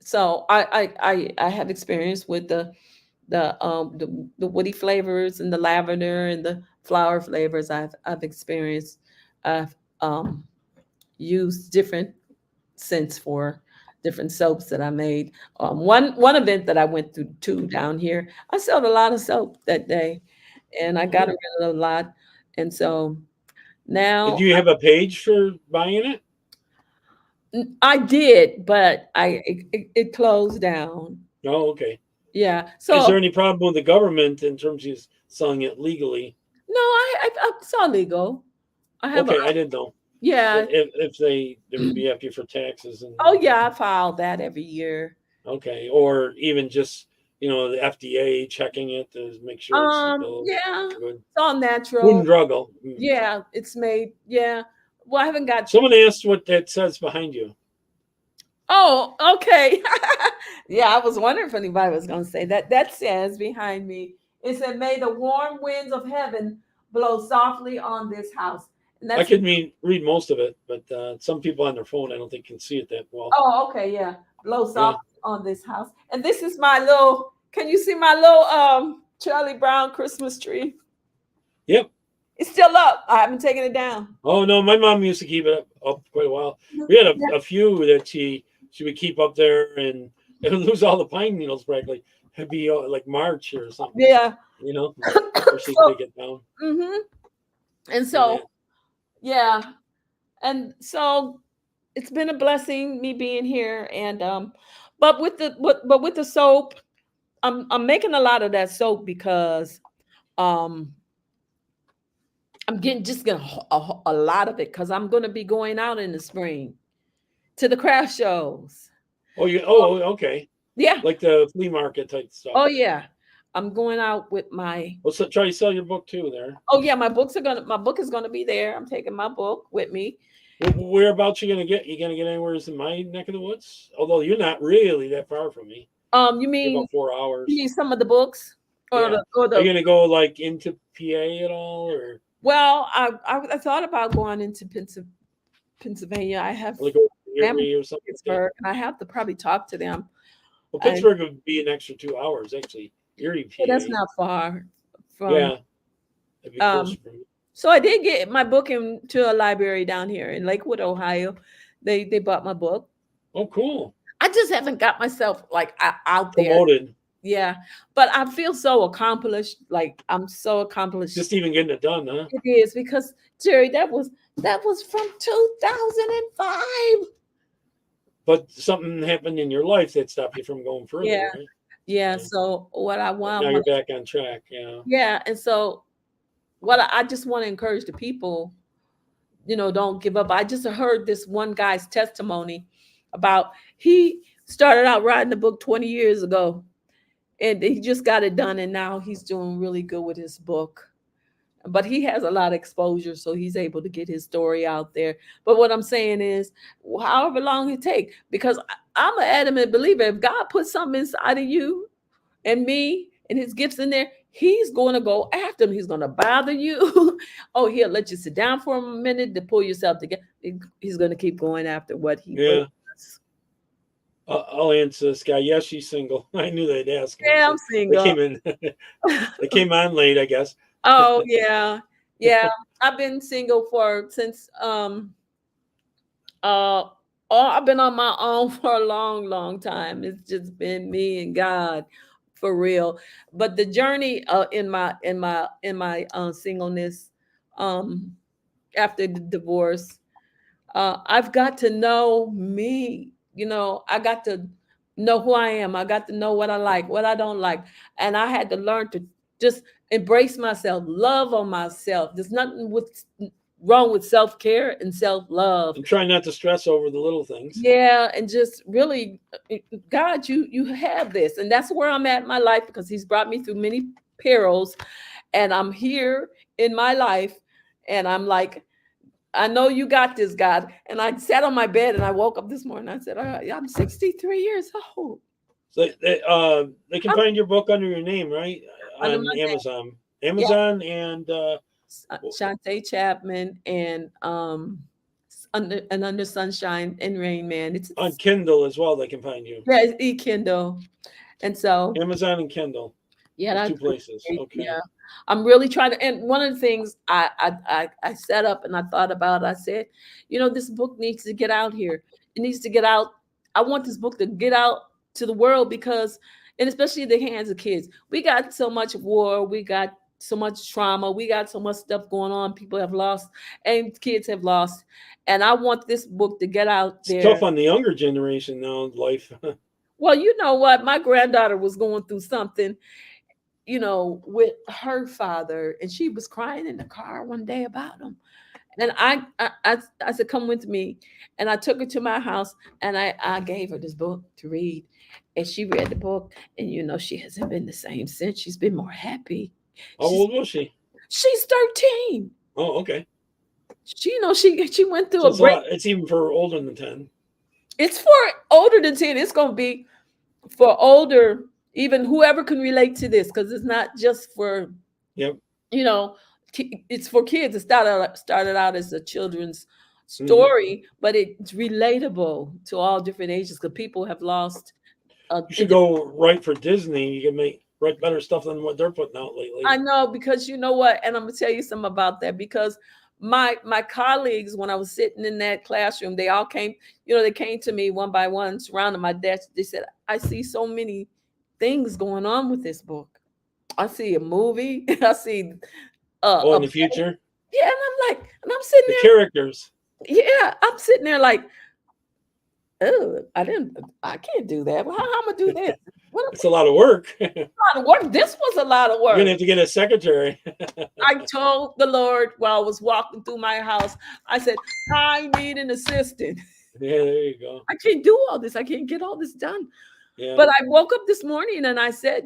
So I have experience with the woody flavors and the lavender and the flower flavors. I've experienced. I've used different scents for different soaps that I made. One event that I went to down here, I sold a lot of soap that day, and I got oh. rid of a lot. And so And now do you have a page for buying it? I did, but it closed down. Oh, okay. Yeah. Is So there any problem with the government in terms of selling it legally? no, I saw legal. I have a Okay, I didn't know yeah. if they would be after you for taxes and Oh yeah, I file that every year. okay, or even just the FDA checking it to make sure it's still Yeah, good. it's all Food and natural. drug. Yeah, it's made. Yeah. Well, I haven't got. Someone asked what that says behind you. Oh, okay. Yeah, I was wondering if anybody was going to say that. That says behind me, it said, "May the warm winds of heaven blow softly on this house." And I that's could read most of it, but some people on their phone I don't think can see it that well. oh, okay, yeah, blow Yeah. softly on this house. And this is my little. Can you see my little Charlie Brown Christmas tree? Yep. It's still up. I haven't taken it down. Oh no, my mom used to keep it up quite a while. We had a few that she would keep up there, and it would lose all the pine needles practically. It'd be like March or something, Yeah. before she'd So, take it down. hmm and So so, yeah, and so it's been a blessing me being here. And but with the soap, I'm making a lot of that soap because um I'm getting a lot of it because I'm going to be going out in the spring to the craft shows. Oh, you. Oh, Oh, okay. yeah. Like the flea market type Oh stuff. yeah. I'm going out with my. Well, so try to sell your book too there. Oh yeah, my book is gonna be there. I'm taking my book with me. Whereabouts you gonna get? You gonna get anywhere in my neck of the woods? Although you're not really that far from me. You You're mean about four you hours. need some of the books Yeah. or Are you the gonna go like into PA at all, or well, I thought about going into Pennsylvania. I have like over to family Erie or in something like that? Pittsburgh, and I have to probably talk to them. Well, And Pittsburgh would be an extra 2 hours actually. Erie, but that's PA. not far from. Yeah, it'd be Um, closer for me. so I did get my book into a library down here in Lakewood, Ohio. They bought my book. Oh, cool. I just haven't got myself like out there. Promoted. Yeah, but I feel so accomplished. Like I'm so accomplished. Just even getting it done, huh? It is because Jerry, that was from 2005. But something happened in your life that stopped you from going further, Yeah, right? yeah. Yeah. So what I But now want, you're back on track. Yeah. yeah, and so what I just want to encourage the people, don't give up. I just heard this one guy's testimony about he started out writing the book 20 years ago, and he just got it done, and now he's doing really good with his book. But he has a lot of exposure, so he's able to get his story out there. But what I'm saying is, however long it take, because I'm an adamant believer, if God puts something inside of you and me and his gifts in there, he's going to go after him. He's going to bother you. Oh, he'll let you sit down for a minute to pull yourself together. He's going to keep going after what he Yeah. brings. I'll answer this guy. Yes, she's single. I knew they'd ask. Yeah, I'm They single. came in. They came on late, I guess. Oh yeah, yeah. I've been single since Uh, I've been on my own for a long, long time. It's just been me and God, for real. But the journey in my singleness, um, after the divorce, I've got to know me. I got to know who I am. I got to know what I like, what I don't like, and I had to learn to just embrace myself, love on myself. There's nothing wrong with self care and self love. And try not to stress over the little things. Yeah, and just really, God, you have this, and that's where I'm at in my life because He's brought me through many perils, and I'm here in my life, and I'm like, I know you got this, God. And I sat on my bed and I woke up this morning. I said, I'm 63 years old. So they can find your book under your name, right? Under On my name. Amazon. Amazon and Shantae Chapman and under Sunshine and Rain Man. It's on Kindle as well. They can find you. yeah, it's e-Kindle. And so Amazon and Kindle. yeah, Those that's two places. Okay. yeah. I'm really trying to, and one of the things I set up and I thought about, I said, this book needs to get out here. It needs to get out. I want this book to get out to the world because, and especially in the hands of kids, we got so much war, we got so much trauma, we got so much stuff going on. People have lost, and kids have lost, and I want this book to get out there. It's tough on the younger generation now. Life. Well, you know what? My granddaughter was going through something, with her father, and she was crying in the car one day about him. And I said, "Come with me," and I took her to my house, and I gave her this book to read, and she read the book, and she hasn't been the same since. She's been more happy. How old was she? She's 13. Oh, okay. She went through So a break. it's even for older than 10. It's for older than 10. It's gonna be for older, even whoever can relate to this, because it's not just for Yep. It's for kids. It started out as a children's story, but it's relatable to all different ages because people have lost. You should go write for Disney. You can write better stuff than what they're putting out lately. I know, because you know what, and I'm gonna tell you something about that, because my colleagues, when I was sitting in that classroom, they all came. They came to me one by one, surrounding my desk. They said, "I see so many things going on with this book. I see a movie. I see." In the future? Yeah, and I'm like, and I'm sitting the there. Characters. Yeah, I'm sitting there like, oh, I can't do that. Well, how am I gonna do this? What It's a lot of work. You're a lot of work. This was a lot of work. gonna have to get a secretary. I told the Lord while I was walking through my house, I said, I need an assistant. Yeah, there you go. I can't do all this. I can't get all this done. Yeah. But I woke up this morning and I said,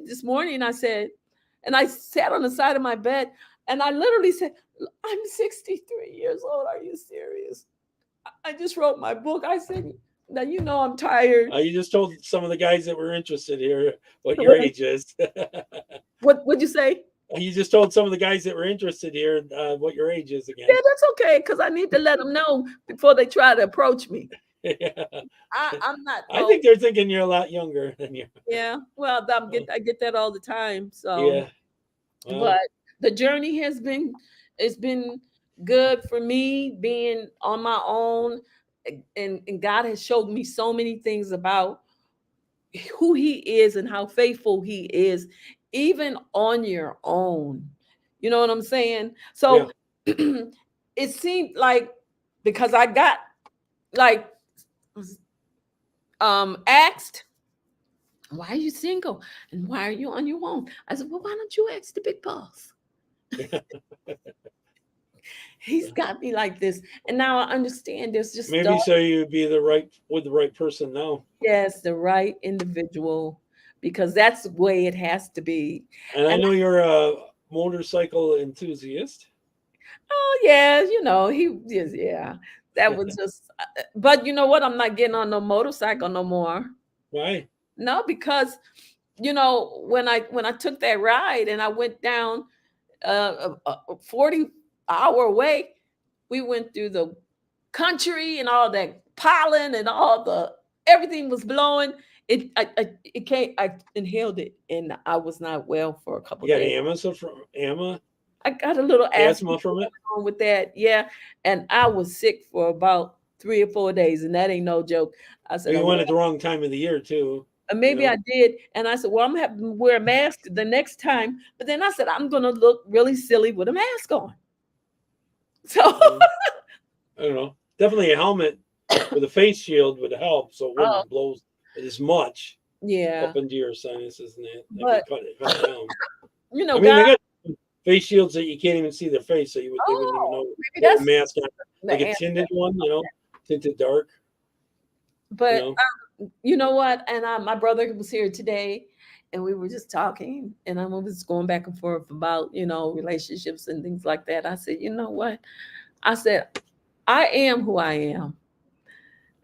and I sat on the side of my bed and I literally said, I'm 63 years old. Are you serious? I just wrote my book. I said, now you know I'm tired. You just told some of the guys that were interested here what your age is. What'd you say? You just told some of the guys that were interested here what your age is again. Yeah, that's okay, because I need to let them know before they try to approach me. Yeah. I'm not. I think they're thinking you're a lot younger than you. Yeah, well, I get that all the time. So, Yeah. Well, but the journey it's been good for me being on my own, and God has showed me so many things about who He is and how faithful He is, even on your own. You know what I'm saying? So it seemed like, because I got like asked, why are you single and why are you on your own? I said, well, why don't you ask the big boss? He's got me like this, and now I understand. There's just maybe so you'd be with the right person now. Yes, the right individual, because that's the way it has to be. And I know you're a motorcycle enthusiast. Oh yeah, you know, he is. Yeah, that was just. But you know what? I'm not getting on no motorcycle no more. Why? No, because you know, when I took that ride and I went down a 40-hour way, we went through the country and all that pollen and everything was blowing. I inhaled it and I was not well for a couple You got days. asthma? I got a little Asthma from it? on with that. Yeah. And I was sick for about 3 or 4 days, and that ain't no joke. I said, You went at the wrong time of the year too. maybe you know? I did. And I said, well, I'm gonna have to wear a mask the next time. But then I said, I'm gonna look really silly with a mask on. So I don't know. Definitely a helmet with a face shield would help, so it wouldn't blow as much yeah. up into your sinuses, and that But cut it down. you know, I mean, God, they got face shields that you can't even see their face, so they wouldn't even know maybe what that's a mask on. the Like a answer. tinted one, tinted dark. But you know what? And my brother was here today, and we were just talking, and I was going back and forth about relationships and things like that. I said, you know what? I said, I am who I am.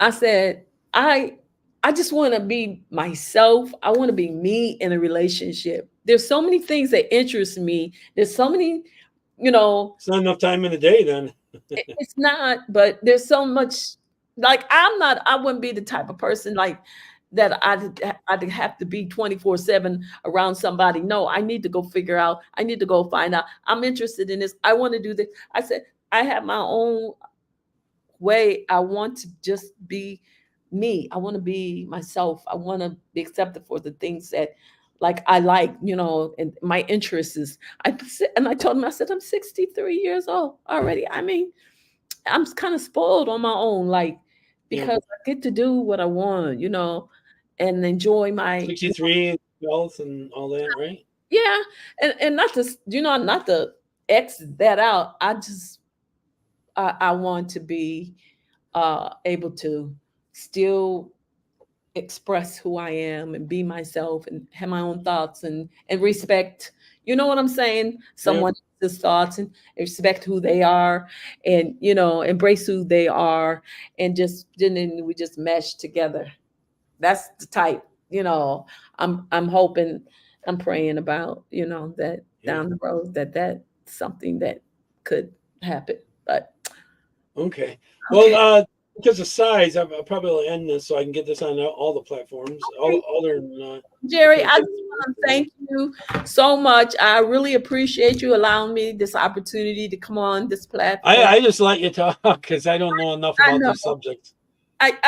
I said, I just want to be myself. I want to be me in a relationship. There's so many things that interest me. There's so many, It's not enough time in the day then. it's not, but there's so much. Like I wouldn't be the type of person like that I'd have to be 24/7 around somebody. No, I need to go figure out. I need to go find out. I'm interested in this. I want to do this. I said, I have my own way. I want to just be me. I want to be myself. I want to be accepted for the things that I like, and my interests is. And I told him, I said, I'm 63 years old already. I mean, I'm kind of spoiled on my own, because I get to do what I want, and enjoy my 63 health and all that, right? yeah, and not to not to X that out. I want to be able to still express who I am and be myself and have my own thoughts and respect, you know what I'm saying? Someone else's thoughts and respect who they are, and embrace who they are, and then we just mesh together. That's the type, I'm hoping, I'm praying about, that down the road that's something that could happen. But okay. Well, because of size, I'll probably end this so I can get this on all the platforms. Jerry, I just want to thank you so much. I really appreciate you allowing me this opportunity to come on this platform. I just let you talk because I don't know enough about these subjects.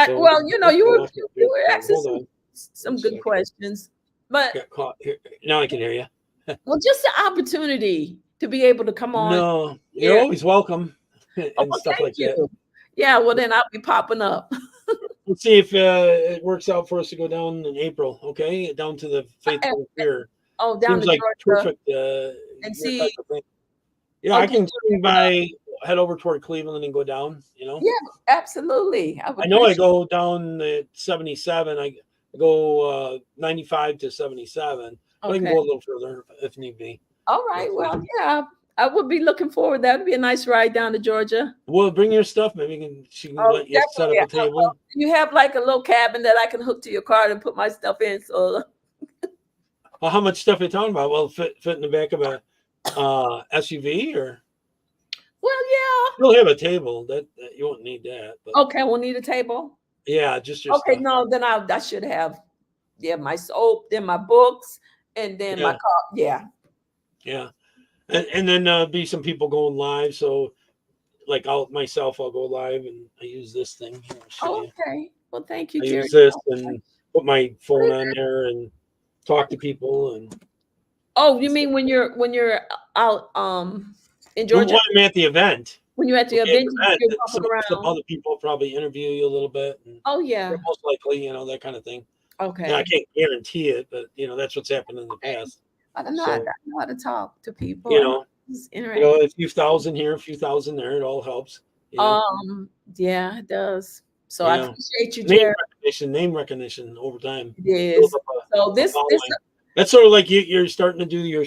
Well, you were asking some good questions, but got caught here. Now I can hear you. Well, just the opportunity to be able to come on. No, you're always welcome and stuff like that. Yeah, well then I'll be popping up. let's see if it works out for us to go down in April. Okay, down to the Faithful Pier. Oh, down Seems to like Georgia perfect. and Your type see. of thing. Yeah, I Okay, can swing by, head over toward Cleveland and go down. yeah, absolutely. I would I know I appreciate. go down at 77. I go 95 to 77. But I can Okay. go a little further if need be. All We'll right. see. Well, yeah, I would be looking forward. That would be a nice ride down to Georgia. Well, bring your stuff. Maybe she can Oh, let you set up definitely. a table. You have like a little cabin that I can hook to your car and put my stuff in. So, Well, how much stuff are you talking about? Well, fit in the back of a SUV, or well, yeah. you'll have a table. That you won't need that. But Okay, we'll need a table. yeah, just your Okay, stuff. no, then I should have, yeah, my soap, then my books, and then my Yeah, car. Yeah. yeah. And then be some people going live. So like I'll go live and I use this thing here. I'll show you. Okay. Well, thank you, I Jerry. use this and put my phone on there and talk to people. And Oh, you mean when you're out in Georgia? when I'm at the event, When you're at the okay, at event, the event, you're some walking around. other people probably interview you a little bit, and Oh yeah. most likely, that kind of thing. Okay. Now, I can't guarantee it, but that's what's happened in the past. I don't know. I So know how to talk to people. you I know, just interact. a few thousand here, a few thousand there, it all helps. Yeah, it does. So I Yeah. appreciate you, Jerry. Name recognition over time. It is. So this following. That's sort of like you're starting to do your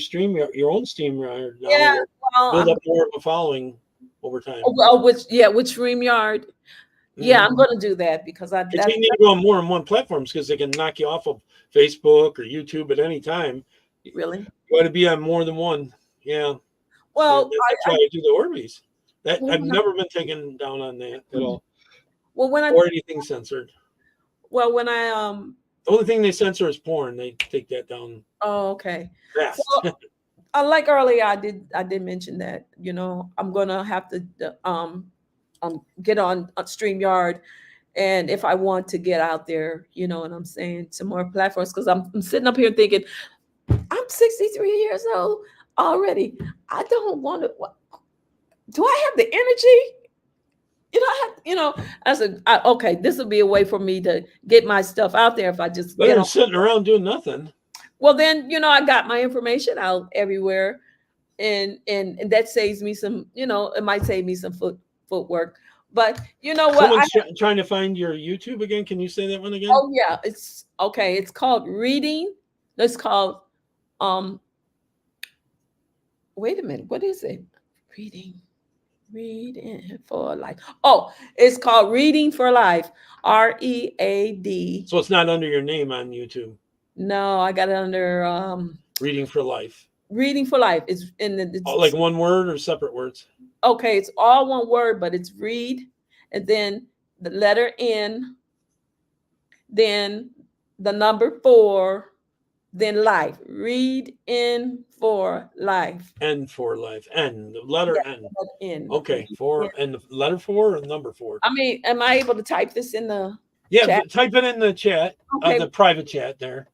own stream now. yeah. Well, Build up more of a following over time. with StreamYard. Yeah, I'm going to do that because you need to go on more and more platforms because they can knock you off of Facebook or YouTube at any time. Really? You got to be on more than one. Yeah. Well, that's why I do the Orbeez. I've never been taken down on that at all. Well, or anything censored. Well, when the only thing they censor is porn. They take that down. Oh, okay. Fast. Well, like earlier, I did mention that I'm gonna have to get on StreamYard, and if I want to get out there, what I'm saying, some more platforms, because I'm sitting up here thinking, I'm 63 years old already. I don't want to. Do I have the energy? I said, okay, this will be a way for me to get my stuff out there if I just get sitting around doing nothing. Well, then, I got my information out everywhere, and that saves me some, it might save me some footwork. But you know what? Someone's trying to find your YouTube again. Can you say that one again? Oh yeah, it's okay. It's called Reading. It's called wait a minute. What is it? Reading for Life. Oh, it's called Reading for Life. READ. So it's not under your name on YouTube. No, I got it under Reading for Life. Reading for Life is in the like one word or separate words? Okay, it's all one word, but it's read, and then the letter N, then the number 4, then life. Read in for life. N for life. N, the letter N. N. Okay, 4 and the letter 4 or number 4. I mean, am I able to type this in the chat? Type it in the chat, okay. The private chat there.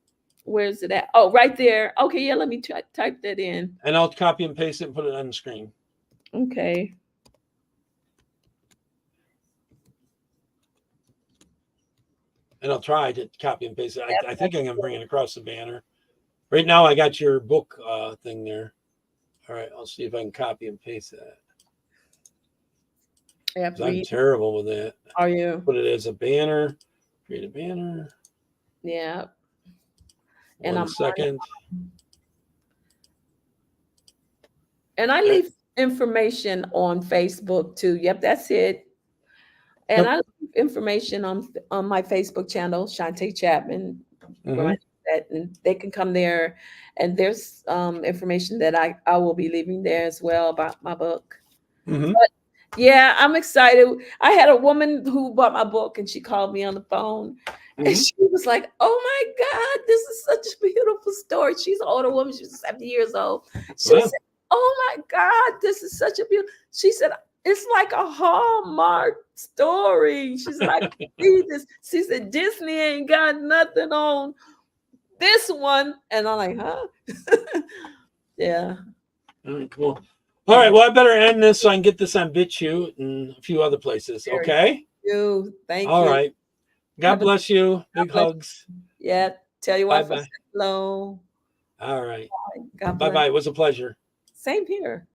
Where's it at? Oh, right there. Okay, yeah, let me type that in. And I'll copy and paste it and put it on the screen. Okay. And I'll try to copy and paste it. I think I can bring it across the banner. Right now, I got your book thing there. All right, I'll see if I can copy and paste that. I'm terrible with that. Are you? Put it as a banner. Create a banner. Yeah. One second. And I leave information on Facebook too. Yep, that's it. And I leave information on my Facebook channel, Shantae Chapman. And they can come there, and there's information that I will be leaving there as well about my book. But yeah, I'm excited. I had a woman who bought my book, and she called me on the phone, and she was like, "Oh my God, this is such a beautiful story." She's an older woman; she's 70 years old. She said, "Oh my God, this is such a beautiful." She said, "It's like a Hallmark story." She's like, "See this?" She said, "Disney ain't got nothing on this one." And I'm like, huh? Yeah. All right, cool. All right, well, I better end this so I can get this on BitChute and a few other places. Okay. Thank you. All right. God Have a bless you. God Big bless. hugs. Yeah. Tell your Bye wife I bye. said hello. All right. God Bye bless. bye. It was a pleasure. Same here.